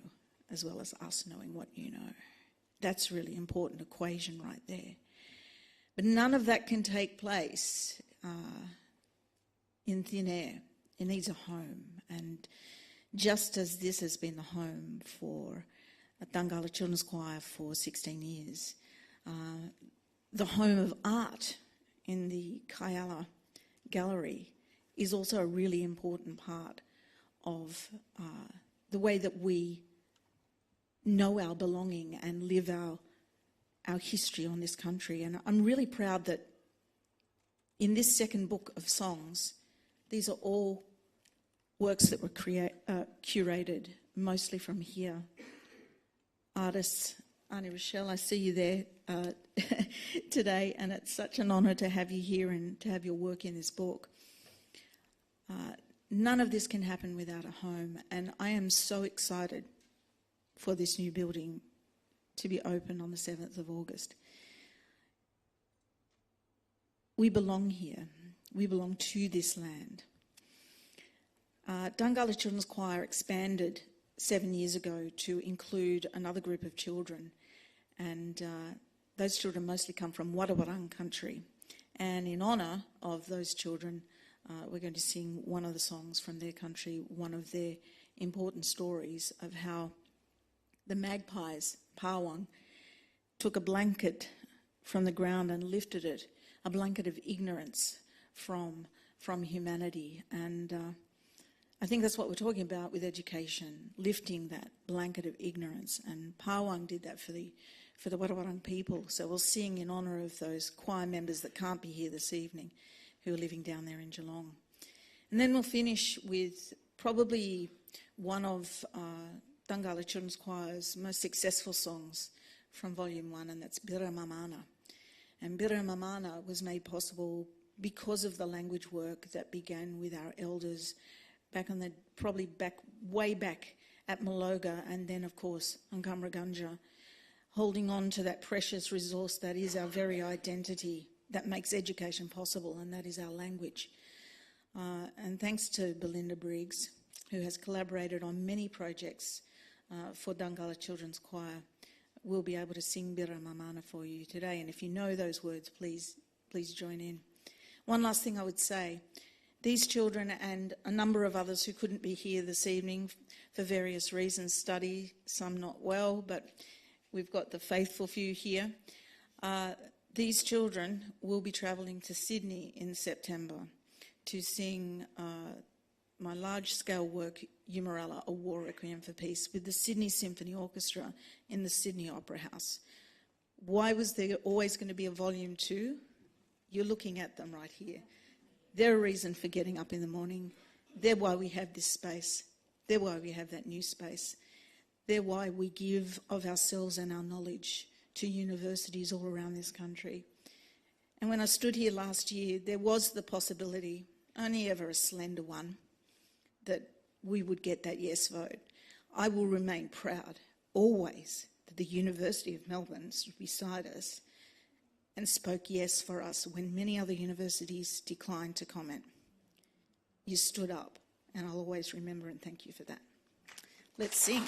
as well as us knowing what you know. That's a really important equation right there. But none of that can take place in thin air. It needs a home. And just as this has been the home for Dungala Children's Choir for 16 years, the home of art in the Kaiela Gallery is also a really important part of the way that we know our belonging and live our history on this country. And I'm really proud that in this second book of songs, these are all works that were curated mostly from here. Artists, Auntie Rochelle, I see you there today, and it's such an honour to have you here and to have your work in this book. None of this can happen without a home, and I am so excited for this new building to be open on the 7th of August. We belong here. We belong to this land. Dungala Children's Choir expanded 7 years ago to include another group of children, and those children mostly come from Wadawarang country. And in honour of those children, we're going to sing one of the songs from their country, one of their important stories of how the magpies, Pawang, took a blanket from the ground and lifted it, a blanket of ignorance from humanity. And I think that's what we're talking about with education, lifting that blanket of ignorance. And Pawang did that for the Wadawarang people. So we'll sing in honour of those choir members that can't be here this evening, who are living down there in Geelong. And then we'll finish with probably one of Dungala Children's Choir's most successful songs from Volume 1, and that's Bira Mamana. And Bira Mamana was made possible because of the language work that began with our elders back on way back at Maloga, and then, of course, Nkamraganja, holding on to that precious resource that is our very identity, that makes education possible, and that is our language. And thanks to Belinda Briggs, who has collaborated on many projects for Dungala Children's Choir, we'll be able to sing Bira Mamana for you today. And if you know those words, please join in. One last thing I would say. These children and a number of others who couldn't be here this evening for various reasons, study, some not well, but we've got the faithful few here. These children will be travelling to Sydney in September to sing my large-scale work, Umarella, A War Requiem for Peace, with the Sydney Symphony Orchestra in the Sydney Opera House. Why was there always going to be a Volume 2? You're looking at them right here. They're a reason for getting up in the morning. They're why we have this space. They're why we have that new space. They're why we give of ourselves and our knowledge to universities all around this country. And when I stood here last year, there was the possibility, only ever a slender one, that we would get that yes vote. I will remain proud, always, that the University of Melbourne stood beside us and spoke yes for us when many other universities declined to comment. You stood up, and I'll always remember and thank you for that. Let's sing.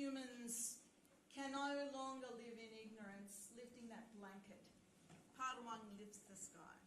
humans can no longer live in ignorance, lifting that blanket. Part one lifts the sky.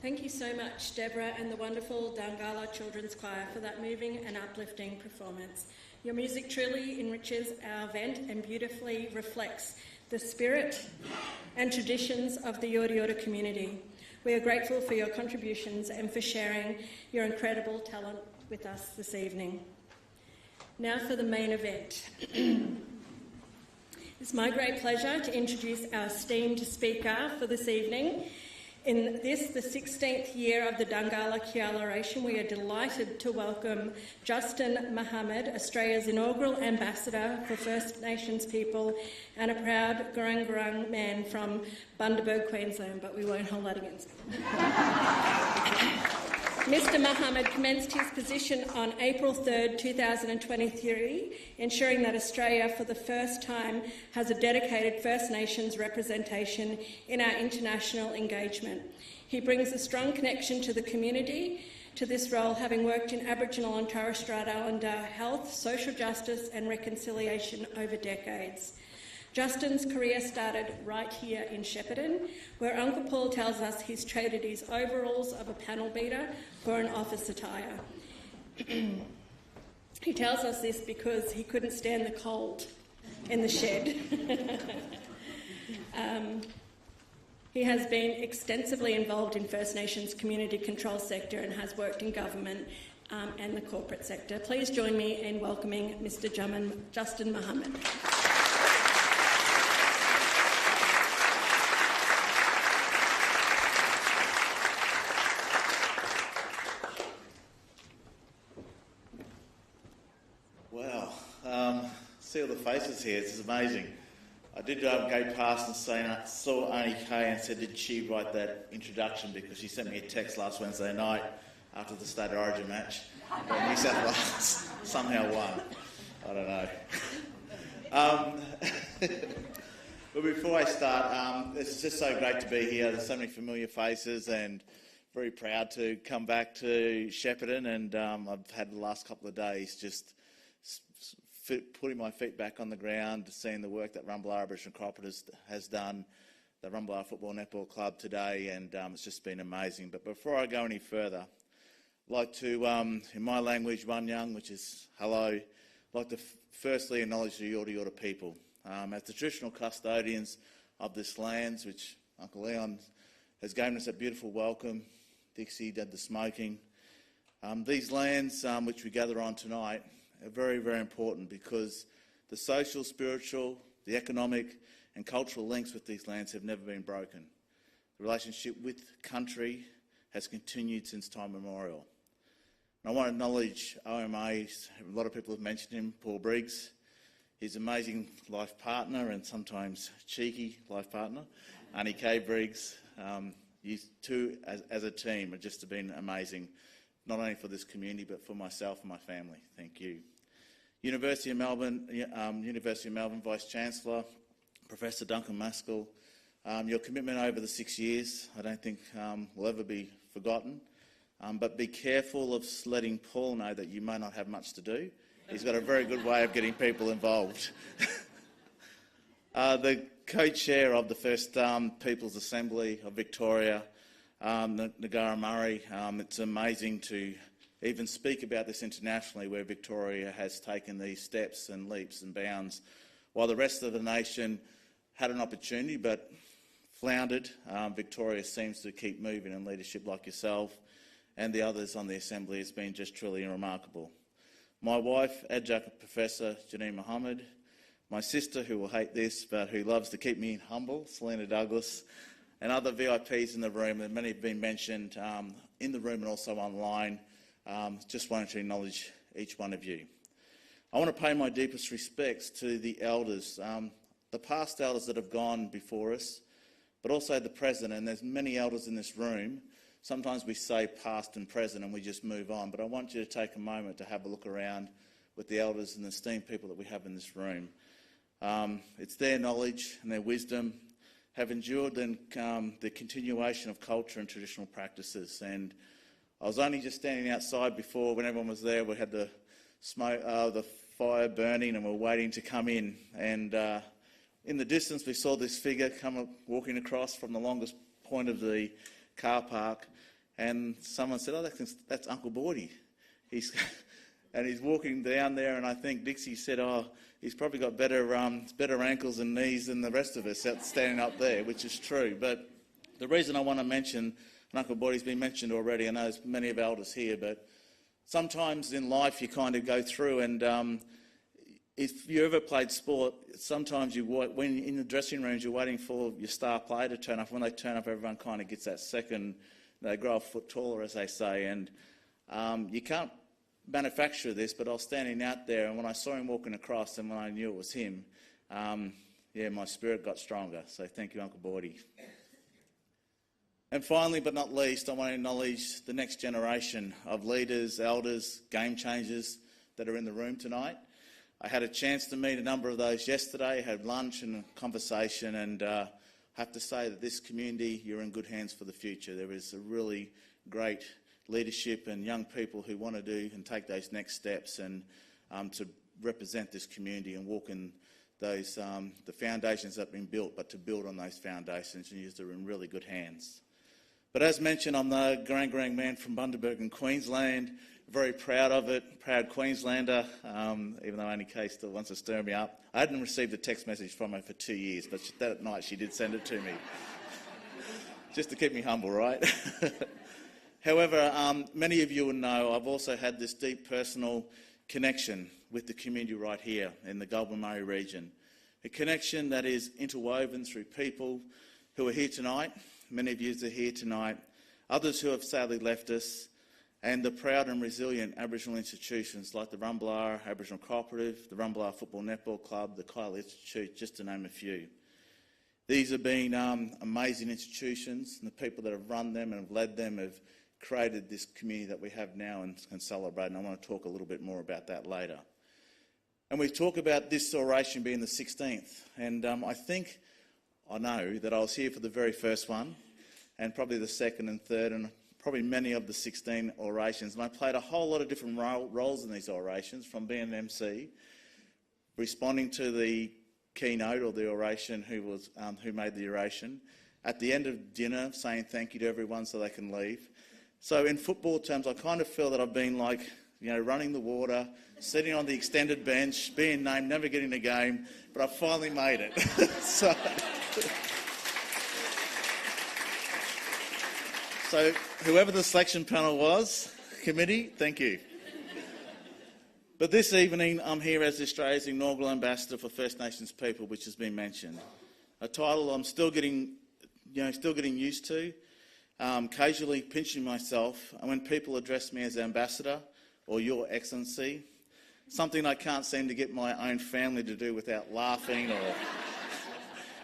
Thank you so much, Deborah and the wonderful Dungala Children's Choir, for that moving and uplifting performance. Your music truly enriches our event and beautifully reflects the spirit and traditions of the Yorta Yorta community. We are grateful for your contributions and for sharing your incredible talent with us this evening. Now for the main event. It's my great pleasure to introduce our esteemed speaker for this evening. In this, the 16th year of the Dungala Kaiela Oration, we are delighted to welcome Justin Mohammed, Australia's inaugural ambassador for First Nations people and a proud Gurrung Gurrung man from Bundaberg, Queensland, but we won't hold that against him. Mr Mohammed commenced his position on April 3rd, 2023, ensuring that Australia for the first time has a dedicated First Nations representation in our international engagement. He brings a strong connection to the community to this role, having worked in Aboriginal and Torres Strait Islander health, social justice and reconciliation over decades. Justin's career started right here in Shepparton, where Uncle Paul tells us he's traded his overalls of a panel beater for an office attire. He tells us this because he couldn't stand the cold in the shed. He has been extensively involved in First Nations community control sector and has worked in government and the corporate sector. Please join me in welcoming Mr. Justin Mohammed. See all the faces here, it's amazing. I did go past and saw Auntie Kay and said, did she write that introduction, because she sent me a text last Wednesday night after the State of Origin match, but New South Wales somehow won. I don't know. But before I start, it's just so great to be here. There's so many familiar faces and very proud to come back to Shepparton, and I've had the last couple of days just putting my feet back on the ground, seeing the work that Rumballara Aboriginal Cooperatives has done, the Rumballara Football Netball Club today, and it's just been amazing. But before I go any further, I'd like to, in my language, Wanyang, which is hello, I'd like to firstly acknowledge the Yorta Yorta people. As the traditional custodians of this lands, which Uncle Leon has given us a beautiful welcome, Dixie did the smoking. These lands which we gather on tonight are very, very important, because the social, spiritual, the economic and cultural links with these lands have never been broken. The relationship with country has continued since time immemorial. And I want to acknowledge OMA. A lot of people have mentioned him, Paul Briggs, his amazing life partner and sometimes cheeky life partner, Auntie Kay Briggs. You two as a team have just been amazing, not only for this community but for myself and my family. Thank you. University of Melbourne Vice Chancellor, Professor Duncan Maskell, your commitment over the 6 years I don't think will ever be forgotten, but be careful of letting Paul know that you may not have much to do. He's got a very good way of getting people involved. The co-chair of the First People's Assembly of Victoria, Negara Murray, it's amazing to even speak about this internationally, where Victoria has taken these steps and leaps and bounds, while the rest of the nation had an opportunity but floundered. Victoria seems to keep moving, and leadership like yourself and the others on the Assembly has been just truly remarkable. my wife, Adjunct Professor Janine Mohammed, my sister, who will hate this, but who loves to keep me humble, Selena Douglas, and other VIPs in the room, and many have been mentioned in the room and also online. Just wanted to acknowledge each one of you. I want to pay my deepest respects to the elders, the past elders that have gone before us, but also the present, and there's many elders in this room. Sometimes we say past and present and we just move on, but I want you to take a moment to have a look around with the elders and the esteemed people that we have in this room. It's their knowledge and their wisdom have endured the continuation of culture and traditional practices. And I was only just standing outside before, when everyone was there, we had the smoke, the fire burning, and we were waiting to come in. And in the distance, we saw this figure come walking across from the longest point of the car park, and someone said, "Oh, that's Uncle Bordy." And he's walking down there, and I think Dixie said, "Oh, he's probably got better ankles and knees than the rest of us standing up there," which is true. But the reason I want to mention, and Uncle Bordy's been mentioned already, I know there's many of elders here, but sometimes in life you kind of go through, and if you ever played sport, sometimes when in the dressing rooms you're waiting for your star player to turn up. When they turn up, everyone kind of gets that second, they grow a foot taller, as they say, and you can't manufacture this, but I was standing out there, and when I saw him walking across and when I knew it was him, my spirit got stronger. So thank you, Uncle Bordy. And finally, but not least, I want to acknowledge the next generation of leaders, elders, game changers that are in the room tonight. I had a chance to meet a number of those yesterday, had lunch and a conversation, and I have to say that this community, you're in good hands for the future. There is a really great leadership and young people who want to do and take those next steps and to represent this community and walk in those the foundations that have been built, but to build on those foundations, and you're in really good hands. But as mentioned, I'm the grand man from Bundaberg in Queensland. Very proud of it, proud Queenslander, even though Auntie Kay still wants to stir me up. I hadn't received a text message from her for 2 years, but that night she did send it to me. Just to keep me humble, right? However, many of you will know I've also had this deep personal connection with the community right here in the Goulburn-Murray region. A connection that is interwoven through people who are here tonight. Many of you are here tonight. Others who have sadly left us. And the proud and resilient Aboriginal institutions like the Rumballara Aboriginal Cooperative, the Rumballara Football Netball Club, the Kaiela Institute, just to name a few. These have been amazing institutions, and the people that have run them and have led them have created this community that we have now and can celebrate, and I want to talk a little bit more about that later. And we talk about this oration being the 16th, and I know that I was here for the very first one, and probably the second and third, and probably many of the 16 orations, and I played a whole lot of different roles in these orations, from being an MC, responding to the keynote or the oration who made the oration, at the end of dinner saying thank you to everyone so they can leave. So in football terms, I kind of feel that I've been like, running the water, sitting on the extended bench, being named, never getting a game, but I finally made it. So whoever the selection panel was, committee, thank you. But this evening, I'm here as Australia's inaugural ambassador for First Nations people, which has been mentioned. A title I'm still getting used to, occasionally pinching myself, and when people address me as ambassador or Your Excellency, something I can't seem to get my own family to do without laughing or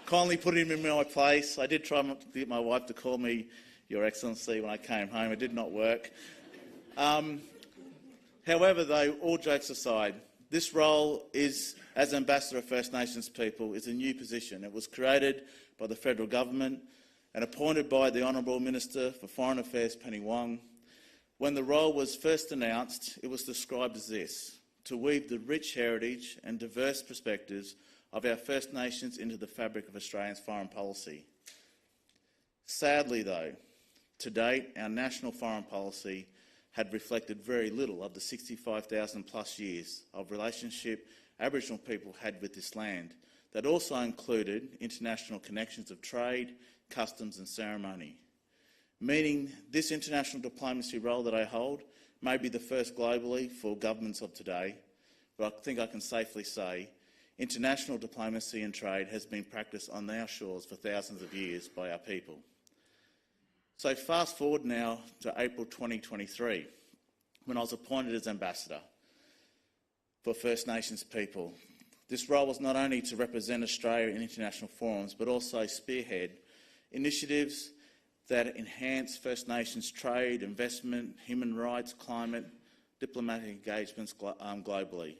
kindly putting them in my place. I did try to get my wife to call me Your Excellency when I came home. It did not work. However, though, all jokes aside, this role is, as Ambassador of First Nations people, is a new position. It was created by the federal government and appointed by the Honourable Minister for Foreign Affairs, Penny Wong. When the role was first announced, it was described as this: to weave the rich heritage and diverse perspectives of our First Nations into the fabric of Australia's foreign policy. Sadly, though, to date, our national foreign policy had reflected very little of the 65,000 plus years of relationship Aboriginal people had with this land. That also included international connections of trade, customs and ceremony. Meaning this international diplomacy role that I hold may be the first globally for governments of today, but I think I can safely say international diplomacy and trade has been practiced on our shores for thousands of years by our people. So fast forward now to April 2023, when I was appointed as Ambassador for First Nations people. This role was not only to represent Australia in international forums, but also spearhead initiatives that enhance First Nations trade, investment, human rights, climate, diplomatic engagements globally.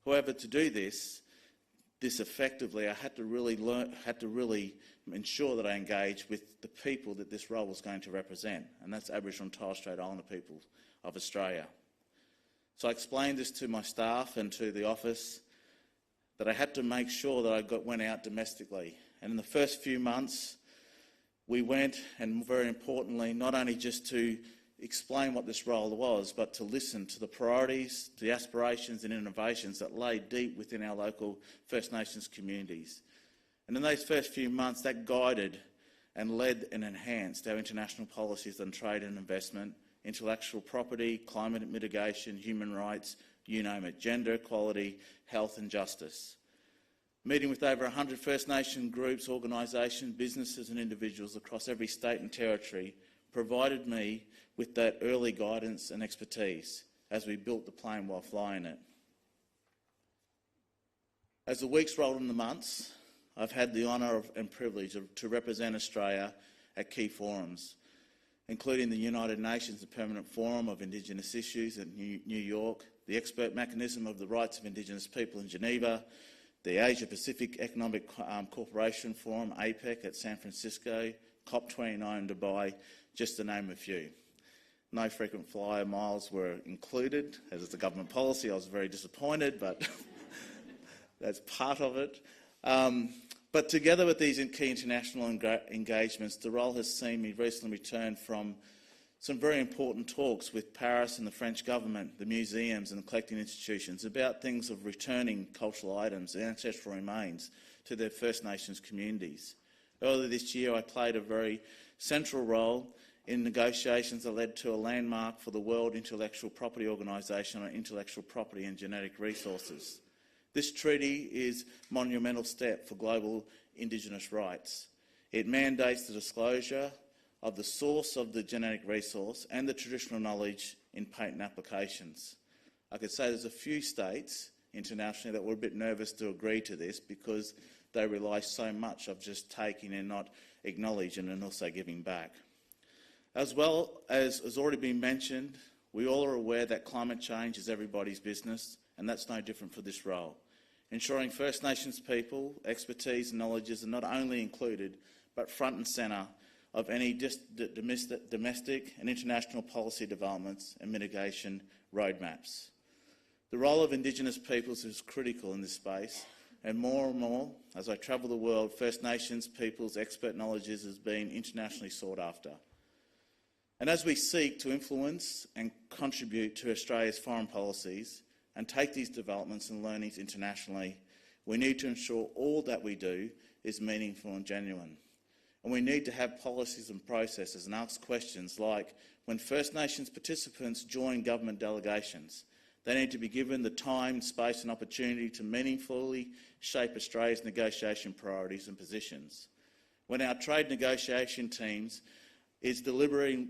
However, to do this effectively, I had to really ensure that I engaged with the people that this role was going to represent, and that's Aboriginal and Torres Strait Islander people of Australia. So I explained this to my staff and to the office, that I had to make sure that I went out domestically. And in the first few months, we went, and very importantly, not only just to explain what this role was, but to listen to the priorities, the aspirations and innovations that lay deep within our local First Nations communities. And in those first few months, that guided and led and enhanced our international policies on trade and investment, intellectual property, climate mitigation, human rights, you name it, gender equality, health and justice. Meeting with over 100 First Nation groups, organisations, businesses and individuals across every state and territory provided me with that early guidance and expertise as we built the plane while flying it. As the weeks rolled into the months, I've had the honour and privilege to represent Australia at key forums, including the United Nations Permanent Forum of Indigenous Issues in New York, the Expert Mechanism of the Rights of Indigenous People in Geneva, the Asia Pacific Economic Cooperation Forum, APEC, at San Francisco, COP29 in Dubai, just to name a few. No frequent flyer miles were included, as is the government policy. I was very disappointed, but that's part of it. But together with these key international engagements, the role has seen me recently return from some very important talks with Paris and the French government, the museums and the collecting institutions about things of returning cultural items and ancestral remains to their First Nations communities. Earlier this year, I played a very central role in negotiations that led to a landmark for the World Intellectual Property Organisation on intellectual property and genetic resources. This treaty is a monumental step for global Indigenous rights. It mandates the disclosure of the source of the genetic resource and the traditional knowledge in patent applications. I could say there's a few states internationally that were a bit nervous to agree to this because they rely so much of just taking and not acknowledging and also giving back. As well as has already been mentioned, we all are aware that climate change is everybody's business, and that's no different for this role. Ensuring First Nations people, expertise and knowledges are not only included, but front and centre of any domestic and international policy developments and mitigation roadmaps. The role of Indigenous peoples is critical in this space, and more, as I travel the world, First Nations peoples' expert knowledges is being internationally sought after. And as we seek to influence and contribute to Australia's foreign policies and take these developments and learnings internationally, we need to ensure all that we do is meaningful and genuine. And we need to have policies and processes and ask questions like, when First Nations participants join government delegations, they need to be given the time, space and opportunity to meaningfully shape Australia's negotiation priorities and positions. When our trade negotiation teams is deliberating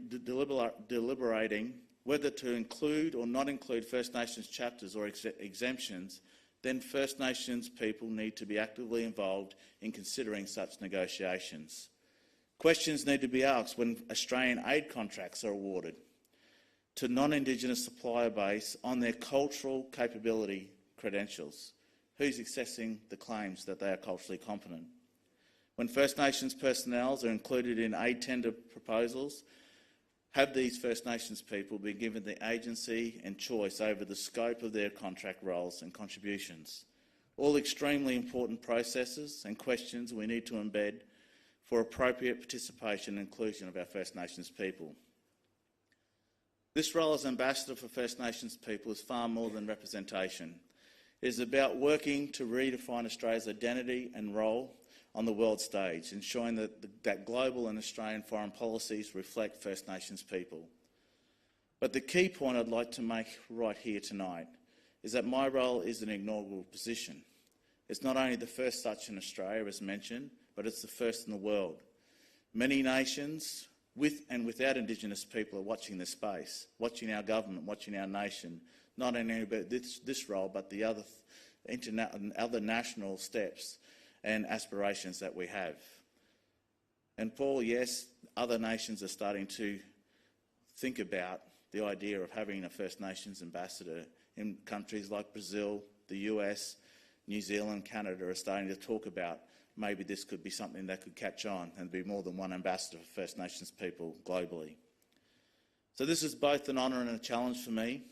whether to include or not include First Nations chapters or exemptions, then First Nations people need to be actively involved in considering such negotiations. Questions need to be asked when Australian aid contracts are awarded to non-Indigenous supplier base on their cultural capability credentials. Who's assessing the claims that they are culturally competent? When First Nations personnel are included in aid tender proposals, have these First Nations people been given the agency and choice over the scope of their contract roles and contributions? All extremely important processes and questions we need to embed for appropriate participation and inclusion of our First Nations people. This role as Ambassador for First Nations people is far more than representation. It is about working to redefine Australia's identity and role on the world stage, ensuring that global and Australian foreign policies reflect First Nations people. But the key point I'd like to make right here tonight is that my role is an inaugural position. It's not only the first such in Australia, as mentioned, but it's the first in the world. Many nations, with and without Indigenous people, are watching this space, watching our government, watching our nation, not only about this role, but the other national steps and aspirations that we have. And Paul, yes, other nations are starting to think about the idea of having a First Nations ambassador in countries like Brazil, the US, New Zealand, Canada are starting to talk about maybe this could be something that could catch on and be more than one ambassador for First Nations people globally. So this is both an honour and a challenge for me.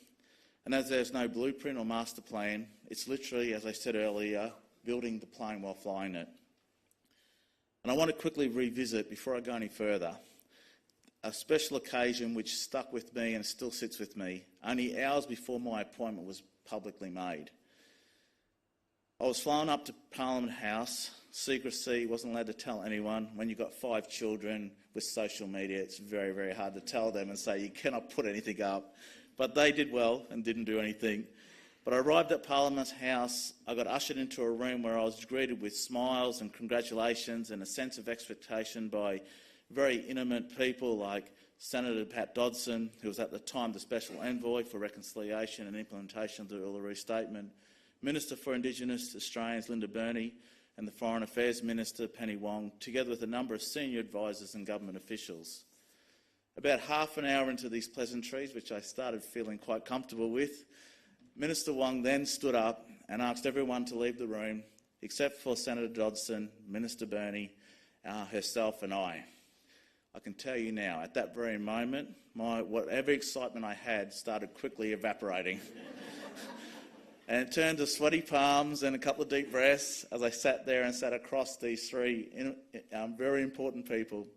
And as there's no blueprint or master plan, it's literally, as I said earlier, building the plane while flying it. And I want to quickly revisit, before I go any further, a special occasion which stuck with me and still sits with me, only hours before my appointment was publicly made. I was flown up to Parliament House. Secrecy, wasn't allowed to tell anyone. When you've got 5 children with social media, it's very, very hard to tell them and say you cannot put anything up. But they did well and didn't do anything. But I arrived at Parliament House. I got ushered into a room where I was greeted with smiles and congratulations and a sense of expectation by very intimate people like Senator Pat Dodson, who was at the time the Special Envoy for Reconciliation and Implementation of the Uluru Statement, Minister for Indigenous Australians Linda Burney, and the Foreign Affairs Minister Penny Wong, together with a number of senior advisors and government officials. About half an hour into these pleasantries, which I started feeling quite comfortable with, Minister Wong then stood up and asked everyone to leave the room, except for Senator Dodson, Minister Burney, herself and I. I can tell you now, at that very moment, whatever excitement I had started quickly evaporating. And it turned to sweaty palms and a couple of deep breaths as I sat there and sat across these 3 very important people.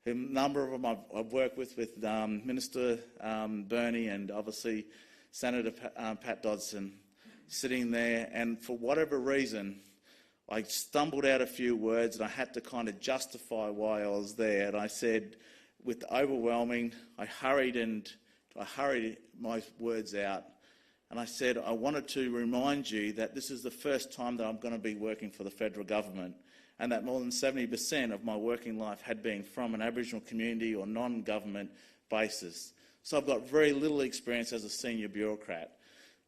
A number of them I've worked with Minister Burney and obviously Senator Pat Dodson, sitting there. And for whatever reason, I stumbled out a few words and I had to kind of justify why I was there. And I said, with overwhelming, I hurried my words out. And I said, I wanted to remind you that this is the first time that I'm going to be working for the federal government, and that more than 70% of my working life had been from an Aboriginal community or non-government basis. So I've got very little experience as a senior bureaucrat.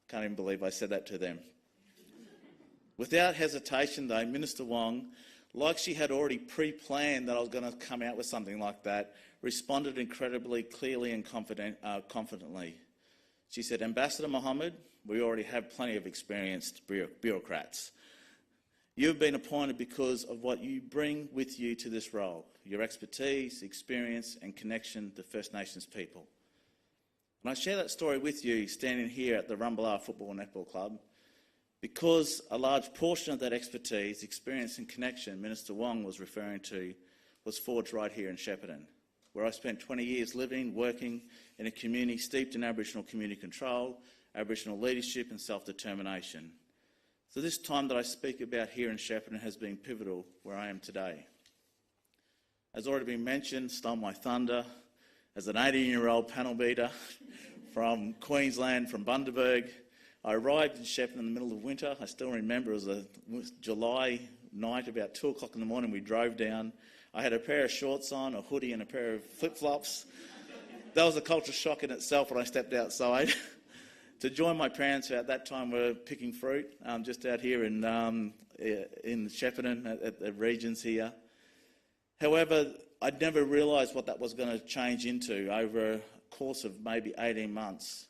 Can't even believe I said that to them. Without hesitation, though, Minister Wong, like she had already pre-planned that I was going to come out with something like that, responded incredibly clearly and confidently. She said, Ambassador Mohammed, we already have plenty of experienced bureaucrats. You've been appointed because of what you bring with you to this role, your expertise, experience and connection to First Nations people. And I share that story with you standing here at the Rumbalaa Football and Netball Club because a large portion of that expertise, experience and connection Minister Wong was referring to was forged right here in Shepparton, where I spent 20 years living, working in a community steeped in Aboriginal community control, Aboriginal leadership and self-determination. So this time that I speak about here in Shepparton has been pivotal where I am today. As already been mentioned, stole my thunder as an 18-year-old panel beater from Queensland, from Bundaberg. I arrived in Shepparton in the middle of winter. I still remember it was a July night, about 2 o'clock in the morning. We drove down. I had a pair of shorts on, a hoodie and a pair of flip-flops. That was a culture shock in itself when I stepped outside to join my parents who at that time were picking fruit just out here in Shepparton at the regions here. However, I'd never realised what that was going to change into over a course of maybe 18 months,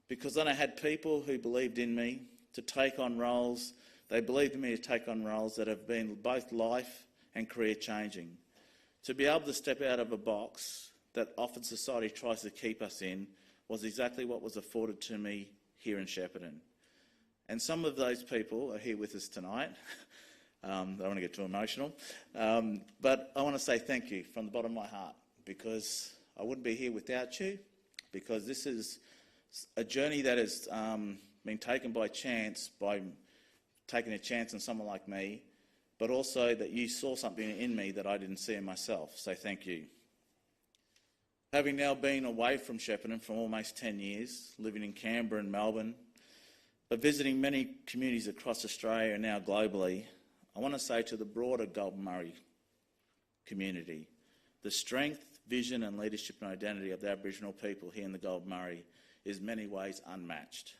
because then I had people who believed in me to take on roles. They believed in me to take on roles that have been both life and career changing. To be able to step out of a box that often society tries to keep us in was exactly what was afforded to me here in Shepparton. And some of those people are here with us tonight. I don't want to get too emotional, but I want to say thank you from the bottom of my heart, because I wouldn't be here without you, because this is a journey that has been taken by chance, by taking a chance on someone like me, but also that you saw something in me that I didn't see in myself, so thank you. Having now been away from Shepparton for almost 10 years, living in Canberra and Melbourne, but visiting many communities across Australia and now globally, I want to say to the broader Golden Murray community, the strength, vision and leadership and identity of the Aboriginal people here in the Golden Murray is in many ways unmatched,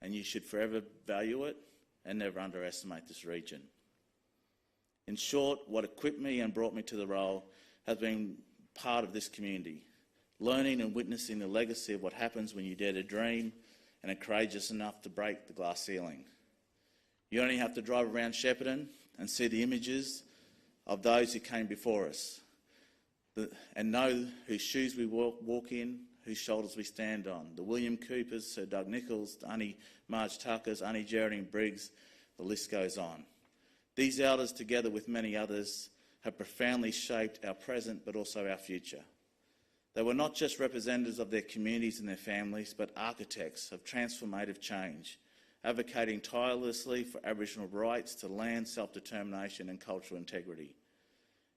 and you should forever value it and never underestimate this region. In short, what equipped me and brought me to the role has been part of this community, learning and witnessing the legacy of what happens when you dare to dream and are courageous enough to break the glass ceiling. You only have to drive around Shepparton and see the images of those who came before us, and know whose shoes we walk in, whose shoulders we stand on. The William Coopers, Sir Doug Nicholls, Auntie Marge Tuckers, Auntie Geraldine Briggs, the list goes on. These elders, together with many others, have profoundly shaped our present but also our future. They were not just representatives of their communities and their families, but architects of transformative change, advocating tirelessly for Aboriginal rights to land, self-determination and cultural integrity.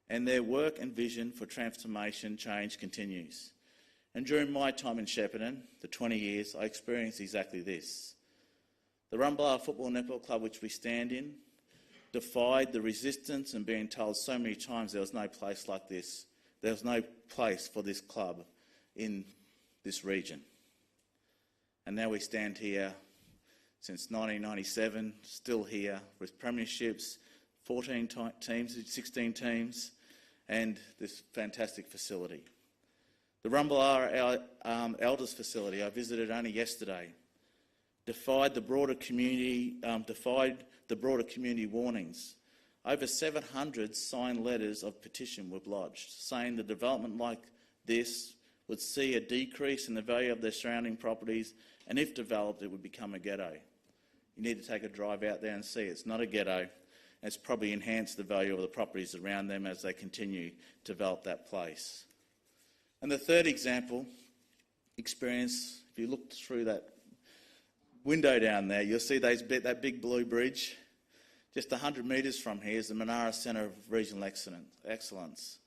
And their work and vision for transformation change continues. And during my time in Shepparton, the 20 years, I experienced exactly this. The Rumbalala Football Netball Club, which we stand in, defied the resistance and being told so many times there was no place like this. There was no place for this club in this region. And now we stand here since 1997, still here with premierships, 14 teams, 16 teams, and this fantastic facility. The Rumbalala Elders facility I visited only yesterday defied the broader community warnings. Over 700 signed letters of petition were lodged, saying the development like this would see a decrease in the value of their surrounding properties, and if developed, it would become a ghetto. You need to take a drive out there and see it's not a ghetto. It's probably enhanced the value of the properties around them as they continue to develop that place. And the third example, experience, if you look through that window down there, you'll see that big blue bridge. Just 100 metres from here is the Monara Centre of Regional Excellence.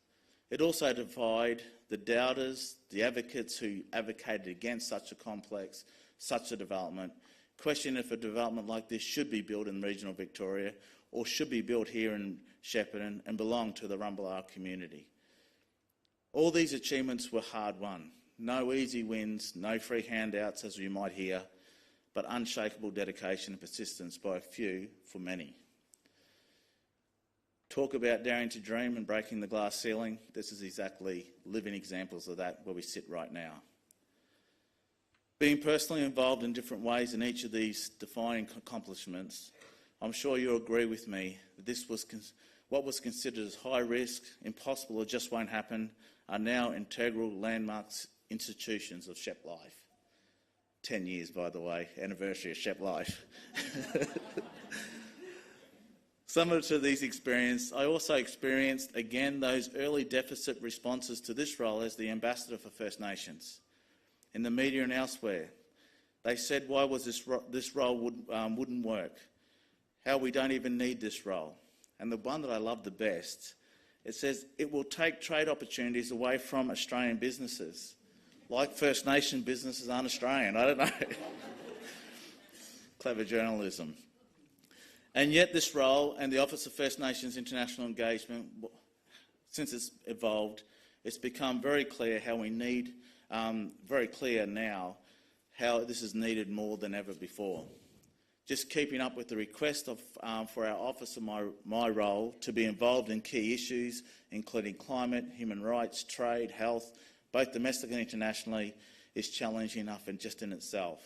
It also defied the doubters, the advocates who advocated against such a complex, such a development, questioning if a development like this should be built in regional Victoria or should be built here in Shepparton and belong to the Rumbalala community. All these achievements were hard won. No easy wins, no free handouts as you might hear, but unshakable dedication and persistence by a few for many. Talk about daring to dream and breaking the glass ceiling. This is exactly living examples of that where we sit right now. Being personally involved in different ways in each of these defining accomplishments, I'm sure you'll agree with me that this was what was considered as high risk, impossible or just won't happen, are now integral landmarks institutions of Shep Life. 10 years, by the way, anniversary of Shep Life. Similar to these experiences, I also experienced, again, those early deficit responses to this role as the Ambassador for First Nations. In the media and elsewhere, they said, why was this role wouldn't work? How we don't even need this role. And the one that I love the best, it says, it will take trade opportunities away from Australian businesses. Like First Nation businesses aren't Australian, I don't know. Clever journalism. And yet this role and the Office of First Nations International Engagement, since it's evolved, it's become very clear how we need, very clear now, how this is needed more than ever before. Just keeping up with the request for our office and my role to be involved in key issues, including climate, human rights, trade, health, both domestically and internationally, is challenging enough and just in itself.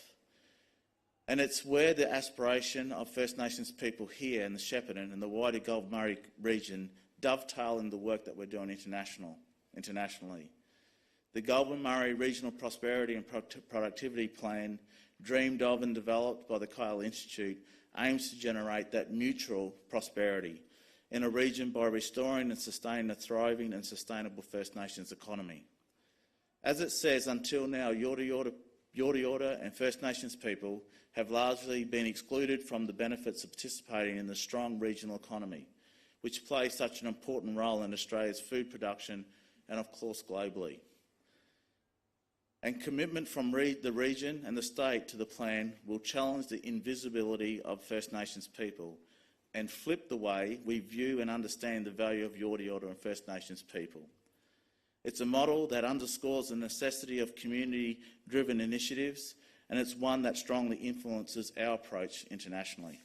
And it's where the aspiration of First Nations people here in the Shepparton and the wider Golden Murray region dovetail in the work that we're doing internationally. The Golden Murray Regional Prosperity and Productivity Plan, dreamed of and developed by the Kaiela Institute, aims to generate that mutual prosperity in a region by restoring and sustaining a thriving and sustainable First Nations economy. As it says, until now, Yorta Yorta and First Nations people have largely been excluded from the benefits of participating in the strong regional economy, which plays such an important role in Australia's food production and, of course, globally. And commitment from the region and the state to the plan will challenge the invisibility of First Nations people and flip the way we view and understand the value of Yorta Yorta and First Nations people. It's a model that underscores the necessity of community-driven initiatives, and it's one that strongly influences our approach internationally.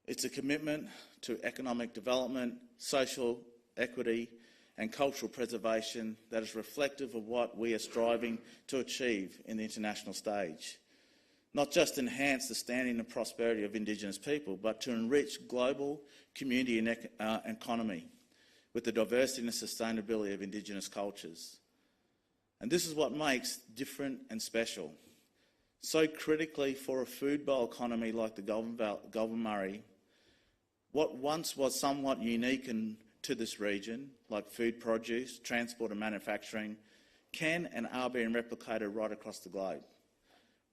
It's a commitment to economic development, social equity, and cultural preservation that is reflective of what we are striving to achieve in the international stage. Not just enhance the standing and prosperity of Indigenous people, but to enrich global community and economy with the diversity and sustainability of Indigenous cultures. And this is what makes different and special. So critically for a food bowl economy like the Goulburn Murray, what once was somewhat unique to this region, like food produce, transport and manufacturing, can and are being replicated right across the globe.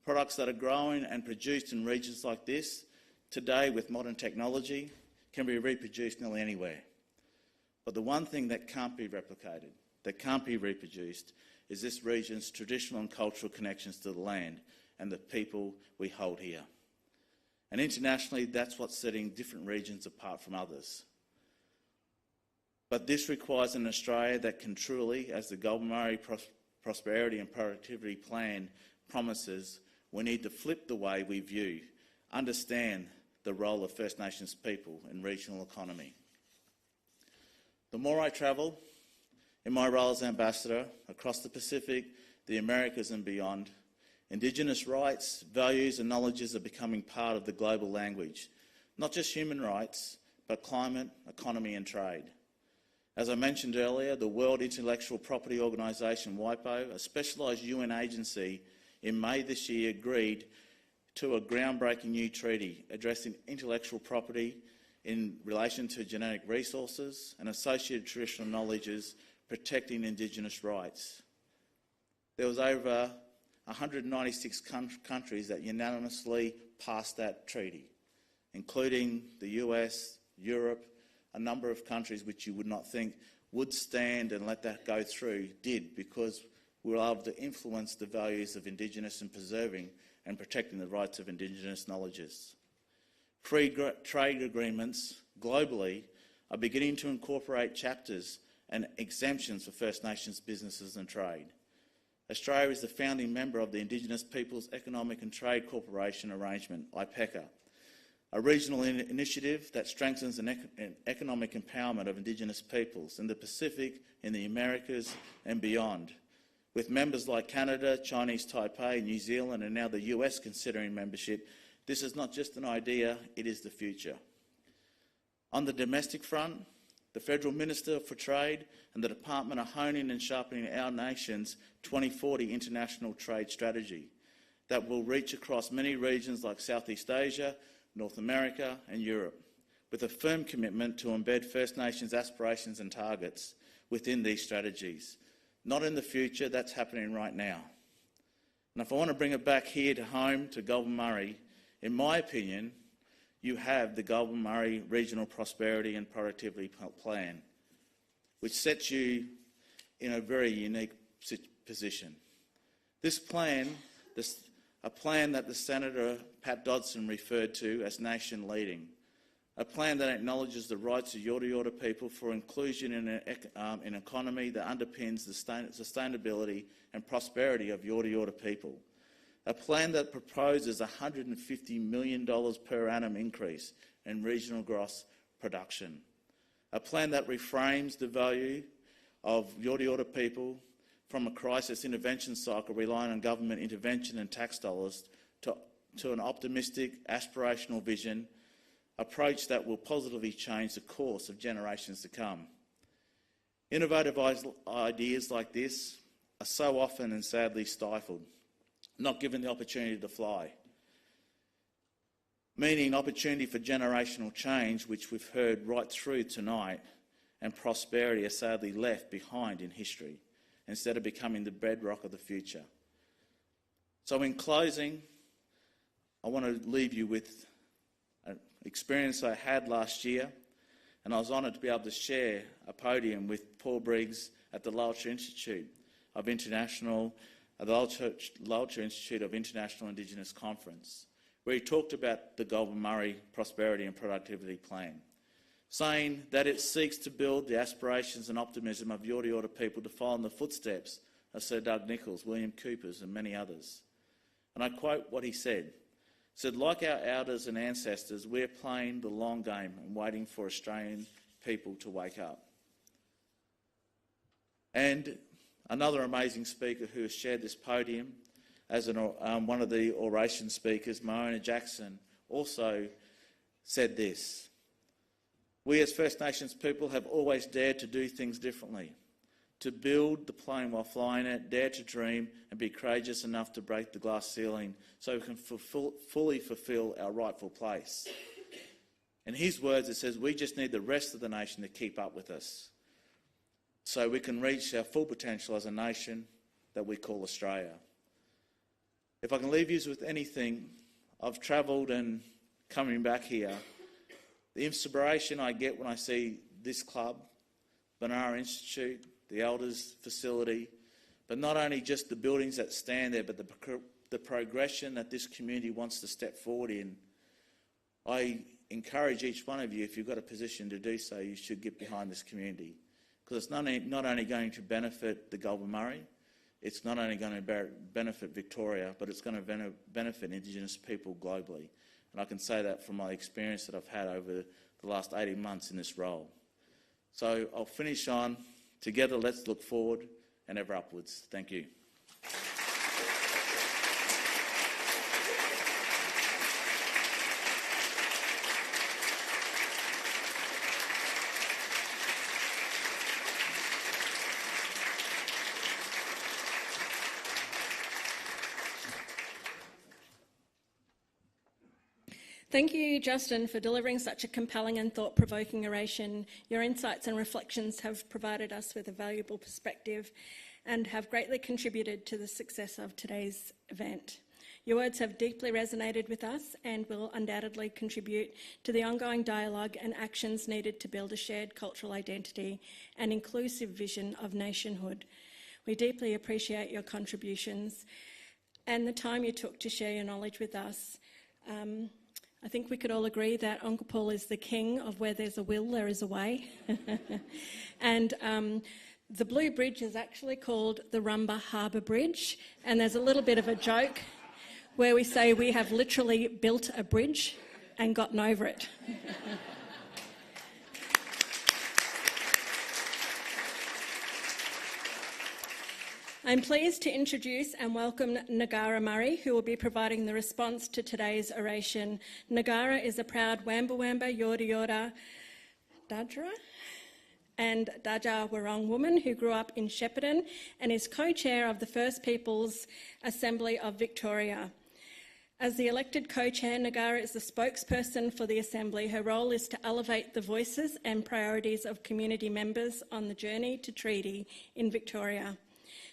Products that are grown and produced in regions like this, today with modern technology, can be reproduced nearly anywhere. But the one thing that can't be replicated, that can't be reproduced, is this region's traditional and cultural connections to the land and the people we hold here. And internationally, that's what's setting different regions apart from others. But this requires an Australia that can truly, as the Goulburn Murray Prosperity and Productivity Plan promises, we need to flip the way we view, understand the role of First Nations people in regional economy. The more I travel in my role as ambassador across the Pacific, the Americas and beyond, Indigenous rights, values and knowledges are becoming part of the global language, not just human rights, but climate, economy and trade. As I mentioned earlier, the World Intellectual Property Organisation, WIPO, a specialised UN agency, in May this year agreed to a groundbreaking new treaty addressing intellectual property in relation to genetic resources and associated traditional knowledges protecting Indigenous rights. There was over 196 countries that unanimously passed that treaty, including the US, Europe, a number of countries which you would not think would stand and let that go through, did, because we were able to influence the values of Indigenous and preserving and protecting the rights of Indigenous knowledges. Free trade agreements globally are beginning to incorporate chapters and exemptions for First Nations businesses and trade. Australia is the founding member of the Indigenous Peoples Economic and Trade Cooperation Arrangement, IPECA, a regional initiative that strengthens an economic empowerment of Indigenous peoples in the Pacific, in the Americas and beyond, with members like Canada, Chinese Taipei, New Zealand and now the US considering membership. This is not just an idea, it is the future. On the domestic front, the Federal Minister for Trade and the Department are honing and sharpening our nation's 2040 international trade strategy that will reach across many regions like Southeast Asia, North America and Europe, with a firm commitment to embed First Nations aspirations and targets within these strategies. Not in the future, that's happening right now. And if I want to bring it back here to home, to Goulburn Murray, in my opinion, you have the Goulburn Murray Regional Prosperity and Productivity Plan, which sets you in a very unique position. This plan, a plan that the Senator Pat Dodson referred to as nation leading, a plan that acknowledges the rights of Yorta Yorta people for inclusion in an economy that underpins the sustainability and prosperity of Yorta Yorta people, a plan that proposes a $150 million per annum increase in regional gross production, a plan that reframes the value of Yorta Yorta people from a crisis intervention cycle relying on government intervention and tax dollars to an optimistic, aspirational vision, approach that will positively change the course of generations to come. Innovative ideas like this are so often and sadly stifled, not given the opportunity to fly, meaning opportunity for generational change, which we've heard right through tonight, and prosperity are sadly left behind in history, instead of becoming the bedrock of the future. So in closing, I want to leave you with an experience I had last year, and I was honoured to be able to share a podium with Paul Briggs at the Kaiela Institute, of International, the Lowitja Institute of International Indigenous Conference, where he talked about the Goulburn Murray Prosperity and Productivity Plan, saying that it seeks to build the aspirations and optimism of Yorta Yorta people to follow in the footsteps of Sir Doug Nicholls, William Coopers and many others. And I quote what he said. He said, like our elders and ancestors, we're playing the long game and waiting for Australian people to wake up. And another amazing speaker who has shared this podium as one of the oration speakers, Moana Jackson, also said this. We as First Nations people have always dared to do things differently, to build the plane while flying it, dare to dream and be courageous enough to break the glass ceiling so we can fully fulfil our rightful place. In his words, it says, we just need the rest of the nation to keep up with us so we can reach our full potential as a nation that we call Australia. If I can leave you with anything, I've travelled and coming back here, the inspiration I get when I see this club, Kaiela Institute, the Elders facility, but not only just the buildings that stand there, but the progression that this community wants to step forward in. I encourage each one of you, if you've got a position to do so, you should get behind this community, because it's not only going to benefit the Goulburn Murray, it's not only going to benefit Victoria, but it's going to benefit Indigenous people globally. And I can say that from my experience that I've had over the last 18 months in this role. So I'll finish on, together let's look forward and ever upwards. Thank you. Thank you, Justin, for delivering such a compelling and thought-provoking oration. Your insights and reflections have provided us with a valuable perspective and have greatly contributed to the success of today's event. Your words have deeply resonated with us and will undoubtedly contribute to the ongoing dialogue and actions needed to build a shared cultural identity and inclusive vision of nationhood. We deeply appreciate your contributions and the time you took to share your knowledge with us. I think we could all agree that Uncle Paul is the king of where there's a will, there is a way. And the Blue Bridge is actually called the Rumba Harbour Bridge, and there's a little bit of a joke where we say we have literally built a bridge and gotten over it. I'm pleased to introduce and welcome Ngara Murray, who will be providing the response to today's oration. Ngara is a proud Wamba Wamba, Yorta Yorta, Dajara and Daja Warong woman who grew up in Shepparton and is co-chair of the First Peoples Assembly of Victoria. As the elected co-chair, Ngara is the spokesperson for the Assembly. Her role is to elevate the voices and priorities of community members on the journey to treaty in Victoria.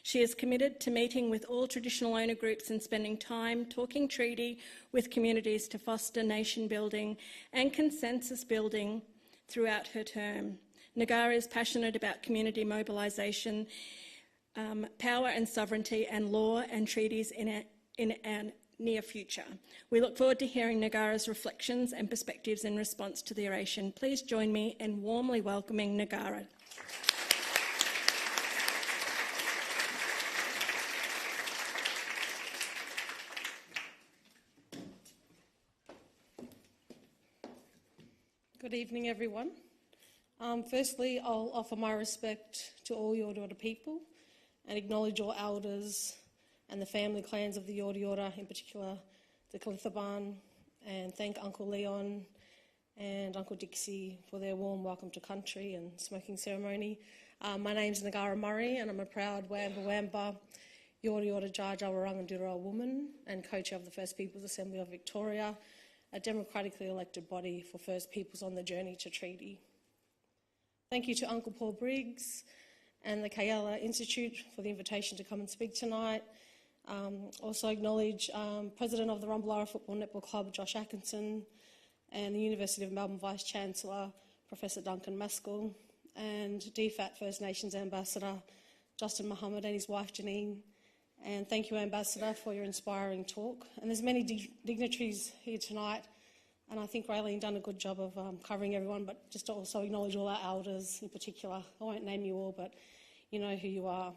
She is committed to meeting with all traditional owner groups and spending time talking treaty with communities to foster nation building and consensus building throughout her term. Ngara is passionate about community mobilisation, power and sovereignty and law and treaties in our near future. We look forward to hearing Ngara's reflections and perspectives in response to the oration. Please join me in warmly welcoming Ngara. Good evening, everyone. Firstly, I'll offer my respect to all Yorta Yorta people and acknowledge all elders and the family clans of the Yorta Yorta, in particular the Kalithaban, and thank Uncle Leon and Uncle Dixie for their warm welcome to country and smoking ceremony. My name's Ngara Murray and I'm a proud Wamba Wamba, Yorta Yorta Jaja Warangandura woman and co-chair of the First Peoples Assembly of Victoria, a democratically elected body for First Peoples on the journey to treaty. Thank you to Uncle Paul Briggs and the Kaiela Institute for the invitation to come and speak tonight. Also acknowledge President of the Rumbalara Football Netball Club, Josh Atkinson, and the University of Melbourne Vice-Chancellor, Professor Duncan Maskell, and DFAT First Nations Ambassador, Justin Mohammed and his wife Janine. And thank you, Ambassador, for your inspiring talk. And there's many dignitaries here tonight, and I think Raylene done a good job of covering everyone, but just to also acknowledge all our elders in particular. I won't name you all, but you know who you are.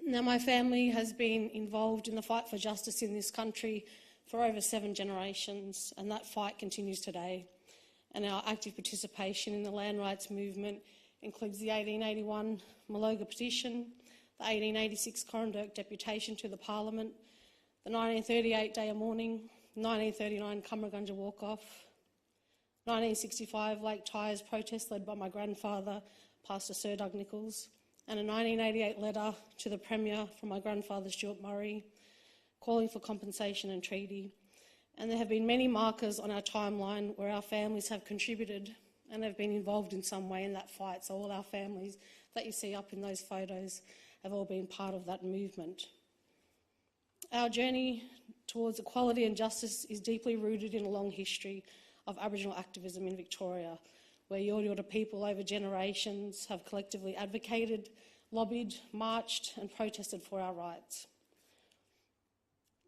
Now, my family has been involved in the fight for justice in this country for over 7 generations, and that fight continues today. And our active participation in the land rights movement includes the 1881 Maloga petition, the 1886 Corranderk deputation to the Parliament, the 1938 Day of Mourning, 1939 Cumragunja walk-off, 1965 Lake Tyers protest led by my grandfather, Pastor Sir Doug Nichols, and a 1988 letter to the Premier from my grandfather Stuart Murray, calling for compensation and treaty. And there have been many markers on our timeline where our families have contributed and have been involved in some way in that fight. So all our families that you see up in those photos have all been part of that movement. Our journey towards equality and justice is deeply rooted in a long history of Aboriginal activism in Victoria, where Yorta people over generations have collectively advocated, lobbied, marched and protested for our rights.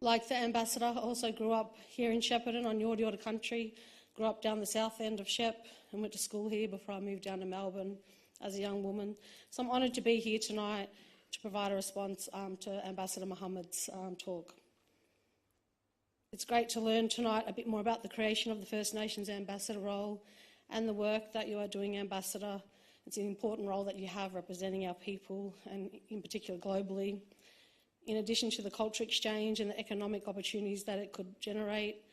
Like the Ambassador, I also grew up here in Shepparton on Yorta country, grew up down the south end of Shep and went to school here before I moved down to Melbourne as a young woman. So I'm honoured to be here tonight to provide a response to Ambassador Mohammed's talk. It's great to learn tonight a bit more about the creation of the First Nations Ambassador role and the work that you are doing, Ambassador. It's an important role that you have representing our people and in particular globally. In addition to the culture exchange and the economic opportunities that it could generate,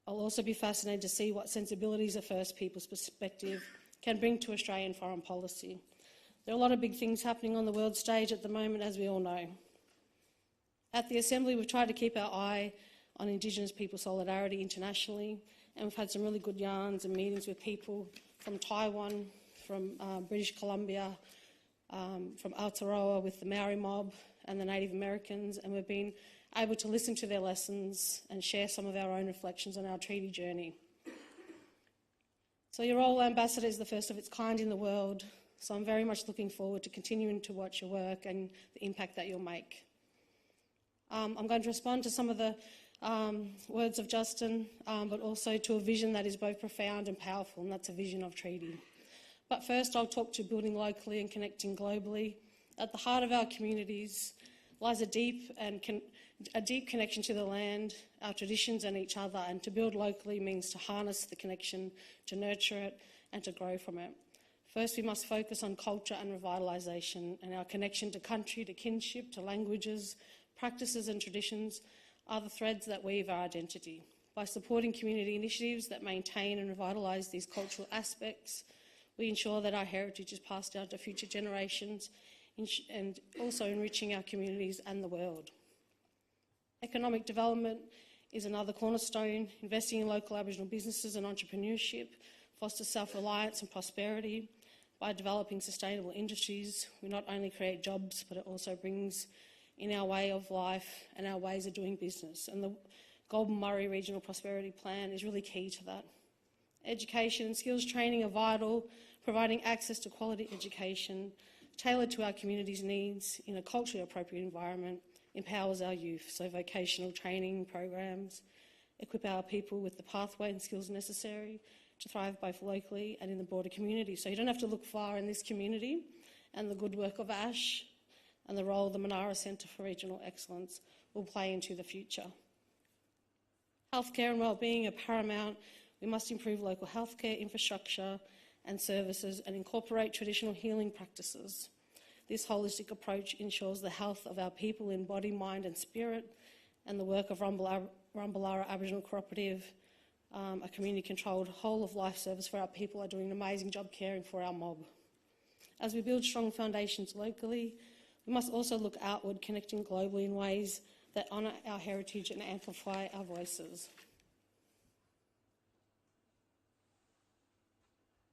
I'll also be fascinated to see what sensibilities a First Peoples perspective can bring to Australian foreign policy. There are a lot of big things happening on the world stage at the moment, as we all know. At the Assembly, we've tried to keep our eye on Indigenous people solidarity internationally, and we've had some really good yarns and meetings with people from Taiwan, from British Columbia, from Aotearoa with the Maori mob and the Native Americans, and we've been able to listen to their lessons and share some of our own reflections on our treaty journey. So your role, Ambassador, is the first of its kind in the world, so I'm very much looking forward to continuing to watch your work and the impact that you'll make. I'm going to respond to some of the words of Justin, but also to a vision that is both profound and powerful, and that's a vision of treaty. But first, I'll talk to building locally and connecting globally. At the heart of our communities lies a deep connection to the land, our traditions and each other, and to build locally means to harness the connection, to nurture it and to grow from it. First, we must focus on culture and revitalisation, and our connection to country, to kinship, to languages, practices and traditions are the threads that weave our identity. By supporting community initiatives that maintain and revitalise these cultural aspects, we ensure that our heritage is passed down to future generations and also enriching our communities and the world. Economic development is another cornerstone. Investing in local Aboriginal businesses and entrepreneurship fosters self-reliance and prosperity. By developing sustainable industries, we not only create jobs, but it also brings in our way of life and our ways of doing business. And the Golden Murray Regional Prosperity Plan is really key to that. Education and skills training are vital. Providing access to quality education tailored to our community's needs in a culturally appropriate environment empowers our youth. So vocational training programs equip our people with the pathway and skills necessary to thrive both locally and in the broader community. So you don't have to look far in this community, and the good work of ASH and the role the Monara Centre for Regional Excellence will play into the future. Healthcare and wellbeing are paramount. We must improve local healthcare infrastructure and services and incorporate traditional healing practices. This holistic approach ensures the health of our people in body, mind and spirit, and the work of Rumballara Aboriginal Cooperative, a community-controlled whole-of-life service for our people, are doing an amazing job caring for our mob. As we build strong foundations locally, we must also look outward, connecting globally in ways that honour our heritage and amplify our voices.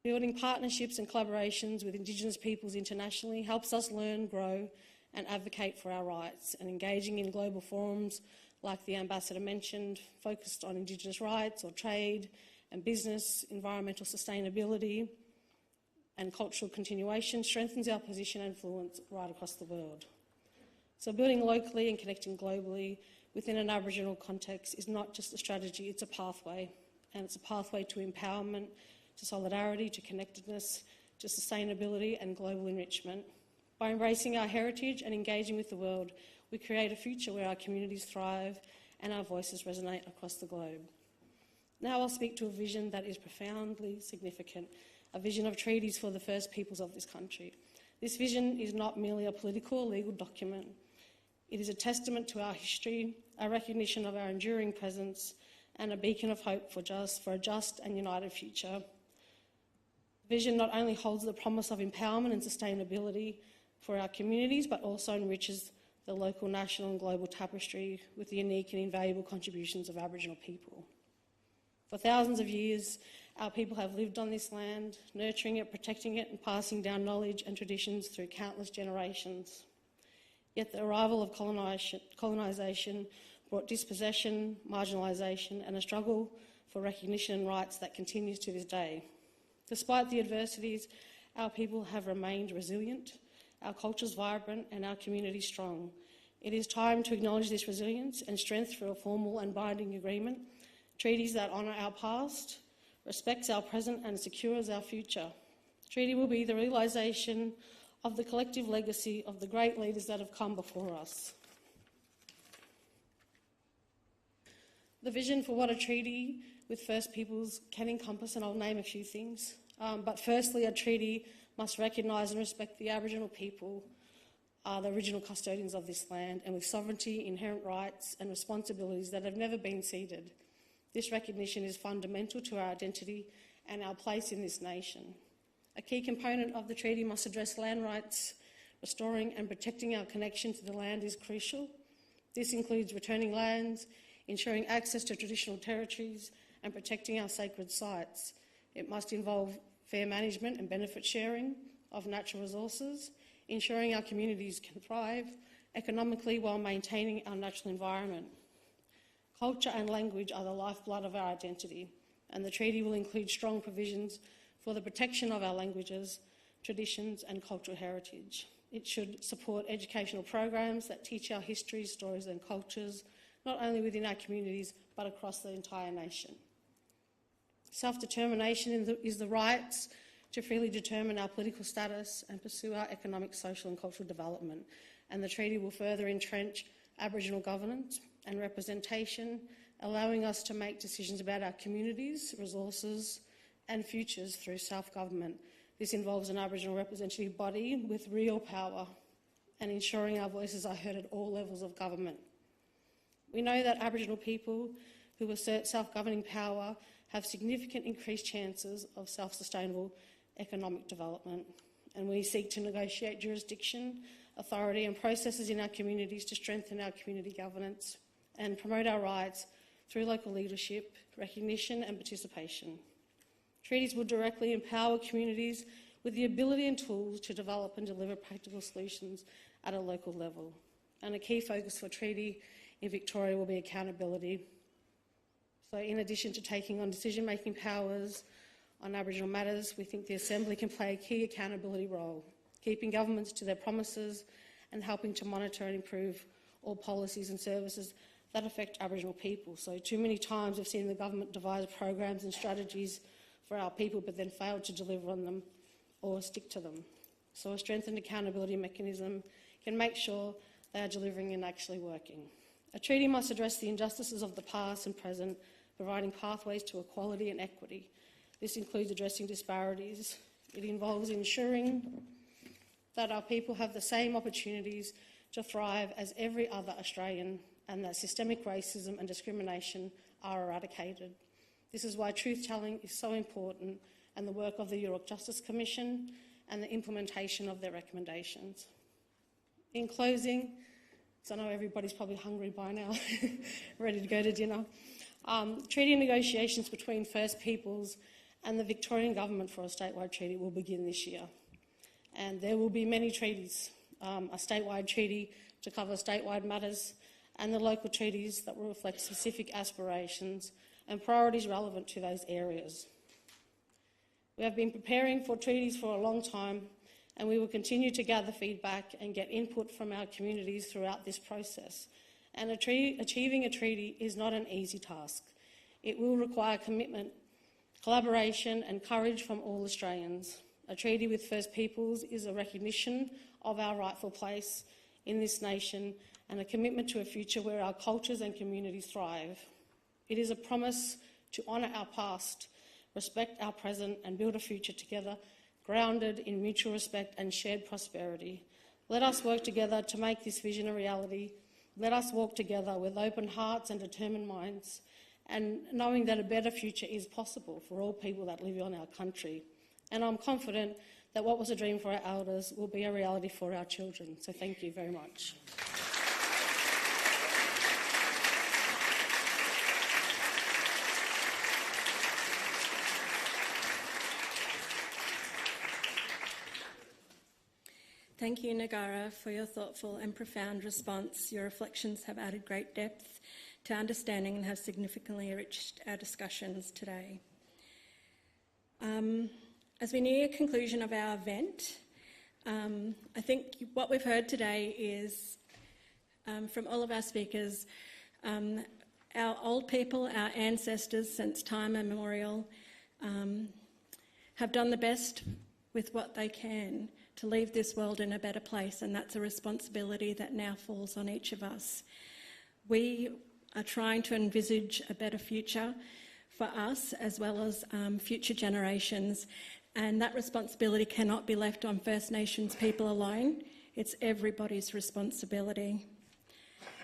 Building partnerships and collaborations with Indigenous peoples internationally helps us learn, grow and advocate for our rights, and engaging in global forums like the Ambassador mentioned, focused on Indigenous rights or trade and business, environmental sustainability, and cultural continuation strengthens our position and influence right across the world. So building locally and connecting globally within an Aboriginal context is not just a strategy, it's a pathway. And it's a pathway to empowerment, to solidarity, to connectedness, to sustainability and global enrichment. By embracing our heritage and engaging with the world, we create a future where our communities thrive and our voices resonate across the globe. Now I'll speak to a vision that is profoundly significant, a vision of treaties for the First Peoples of this country. This vision is not merely a political or legal document. It is a testament to our history, a recognition of our enduring presence, and a beacon of hope for a just and united future. The vision not only holds the promise of empowerment and sustainability for our communities, but also enriches the local, national and global tapestry with the unique and invaluable contributions of Aboriginal people. For thousands of years, our people have lived on this land, nurturing it, protecting it and passing down knowledge and traditions through countless generations. Yet the arrival of colonisation brought dispossession, marginalisation and a struggle for recognition and rights that continues to this day. Despite the adversities, our people have remained resilient, our cultures vibrant and our communities strong. It is time to acknowledge this resilience and strength through a formal and binding agreement, treaties that honour our past, respects our present and secures our future. The treaty will be the realisation of the collective legacy of the great leaders that have come before us. The vision for what a treaty with First Peoples can encompass, and I'll name a few things. But firstly, a treaty must recognise and respect the Aboriginal people, the original custodians of this land, and with sovereignty, inherent rights and responsibilities that have never been ceded. This recognition is fundamental to our identity and our place in this nation. A key component of the treaty must address land rights. Restoring and protecting our connection to the land is crucial. This includes returning lands, ensuring access to traditional territories and protecting our sacred sites. It must involve fair management and benefit sharing of natural resources, ensuring our communities can thrive economically while maintaining our natural environment. Culture and language are the lifeblood of our identity, and the treaty will include strong provisions for the protection of our languages, traditions and cultural heritage. It should support educational programs that teach our histories, stories and cultures, not only within our communities but across the entire nation. Self-determination is the right to freely determine our political status and pursue our economic, social and cultural development, and the treaty will further entrench Aboriginal governance and representation, allowing us to make decisions about our communities, resources and futures through self-government. This involves an Aboriginal representative body with real power and ensuring our voices are heard at all levels of government. We know that Aboriginal people who assert self-governing power have significant increased chances of self-sustainable economic development, and we seek to negotiate jurisdiction, authority and processes in our communities to strengthen our community governance and promote our rights through local leadership, recognition and participation. Treaties will directly empower communities with the ability and tools to develop and deliver practical solutions at a local level. And a key focus for treaty in Victoria will be accountability. So in addition to taking on decision-making powers on Aboriginal matters, we think the Assembly can play a key accountability role, keeping governments to their promises and helping to monitor and improve all policies and services that affect Aboriginal people. So too many times we've seen the government devise programs and strategies for our people but then fail to deliver on them or stick to them. So a strengthened accountability mechanism can make sure they are delivering and actually working. A treaty must address the injustices of the past and present, providing pathways to equality and equity. This includes addressing disparities. It involves ensuring that our people have the same opportunities to thrive as every other Australian and that systemic racism and discrimination are eradicated. This is why truth-telling is so important and the work of the York Justice Commission and the implementation of their recommendations. In closing, because I know everybody's probably hungry by now, ready to go to dinner, treaty negotiations between First Peoples and the Victorian Government for a statewide treaty will begin this year. And there will be many treaties, a statewide treaty to cover statewide matters and the local treaties that will reflect specific aspirations and priorities relevant to those areas. We have been preparing for treaties for a long time, and we will continue to gather feedback and get input from our communities throughout this process. And achieving a treaty is not an easy task. It will require commitment, collaboration and courage from all Australians. A treaty with First Peoples is a recognition of our rightful place in this nation and a commitment to a future where our cultures and communities thrive. It is a promise to honour our past, respect our present and build a future together, grounded in mutual respect and shared prosperity. Let us work together to make this vision a reality. Let us walk together with open hearts and determined minds, and knowing that a better future is possible for all people that live on our country. And I'm confident that what was a dream for our elders will be a reality for our children. So thank you very much. Thank you, Nagara, for your thoughtful and profound response. Your reflections have added great depth to understanding and have significantly enriched our discussions today. As we near conclusion of our event, I think what we've heard today is, from all of our speakers, our old people, our ancestors since time immemorial, have done the best with what they can to leave this world in a better place, and that's a responsibility that now falls on each of us. We are trying to envisage a better future for us as well as future generations, and that responsibility cannot be left on First Nations people alone. It's everybody's responsibility.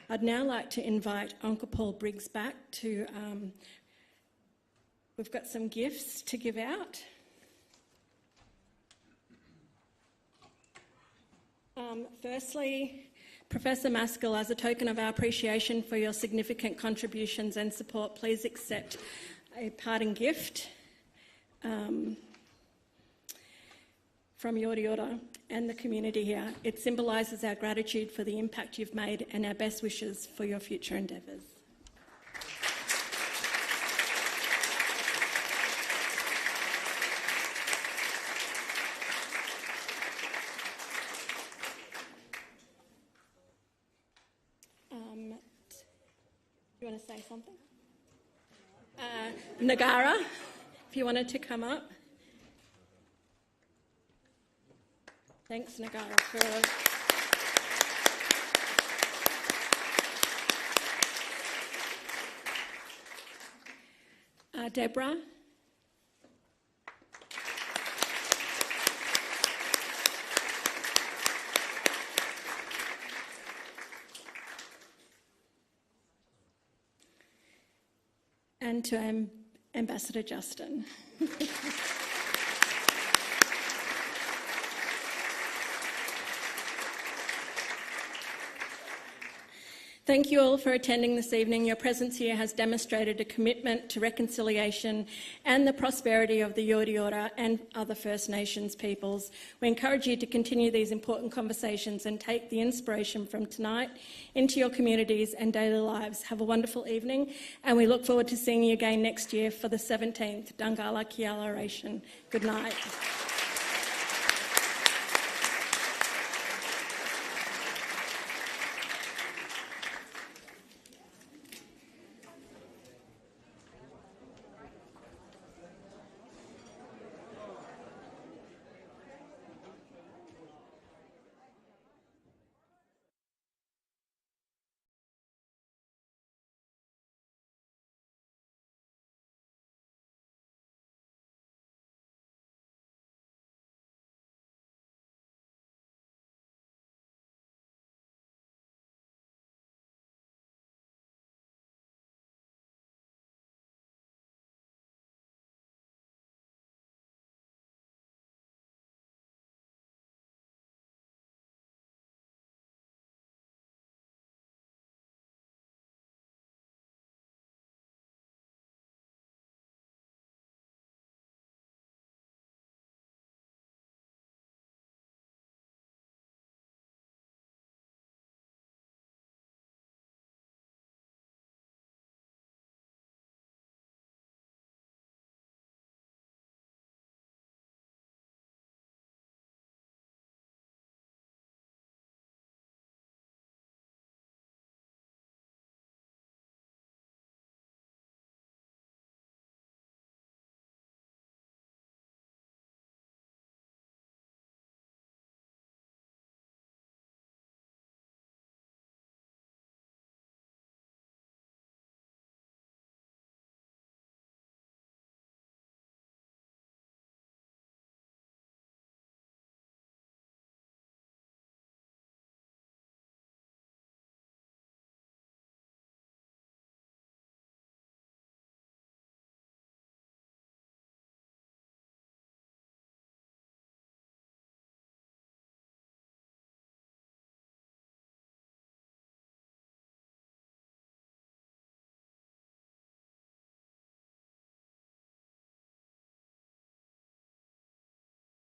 I'd now like to invite Uncle Paul Briggs back to, we've got some gifts to give out. Firstly, Professor Maskell, as a token of our appreciation for your significant contributions and support, please accept a parting gift from Yorta Yorta and the community here. It symbolises our gratitude for the impact you've made and our best wishes for your future endeavours. Do you want to say something? Nagara, if you wanted to come up. Thanks, Nagara, for... Deborah. And to Ambassador Justin. Thank you all for attending this evening. Your presence here has demonstrated a commitment to reconciliation and the prosperity of the Yorta Yorta and other First Nations peoples. We encourage you to continue these important conversations and take the inspiration from tonight into your communities and daily lives. Have a wonderful evening, and we look forward to seeing you again next year for the 17th Dungala Kaiela Oration. Good night.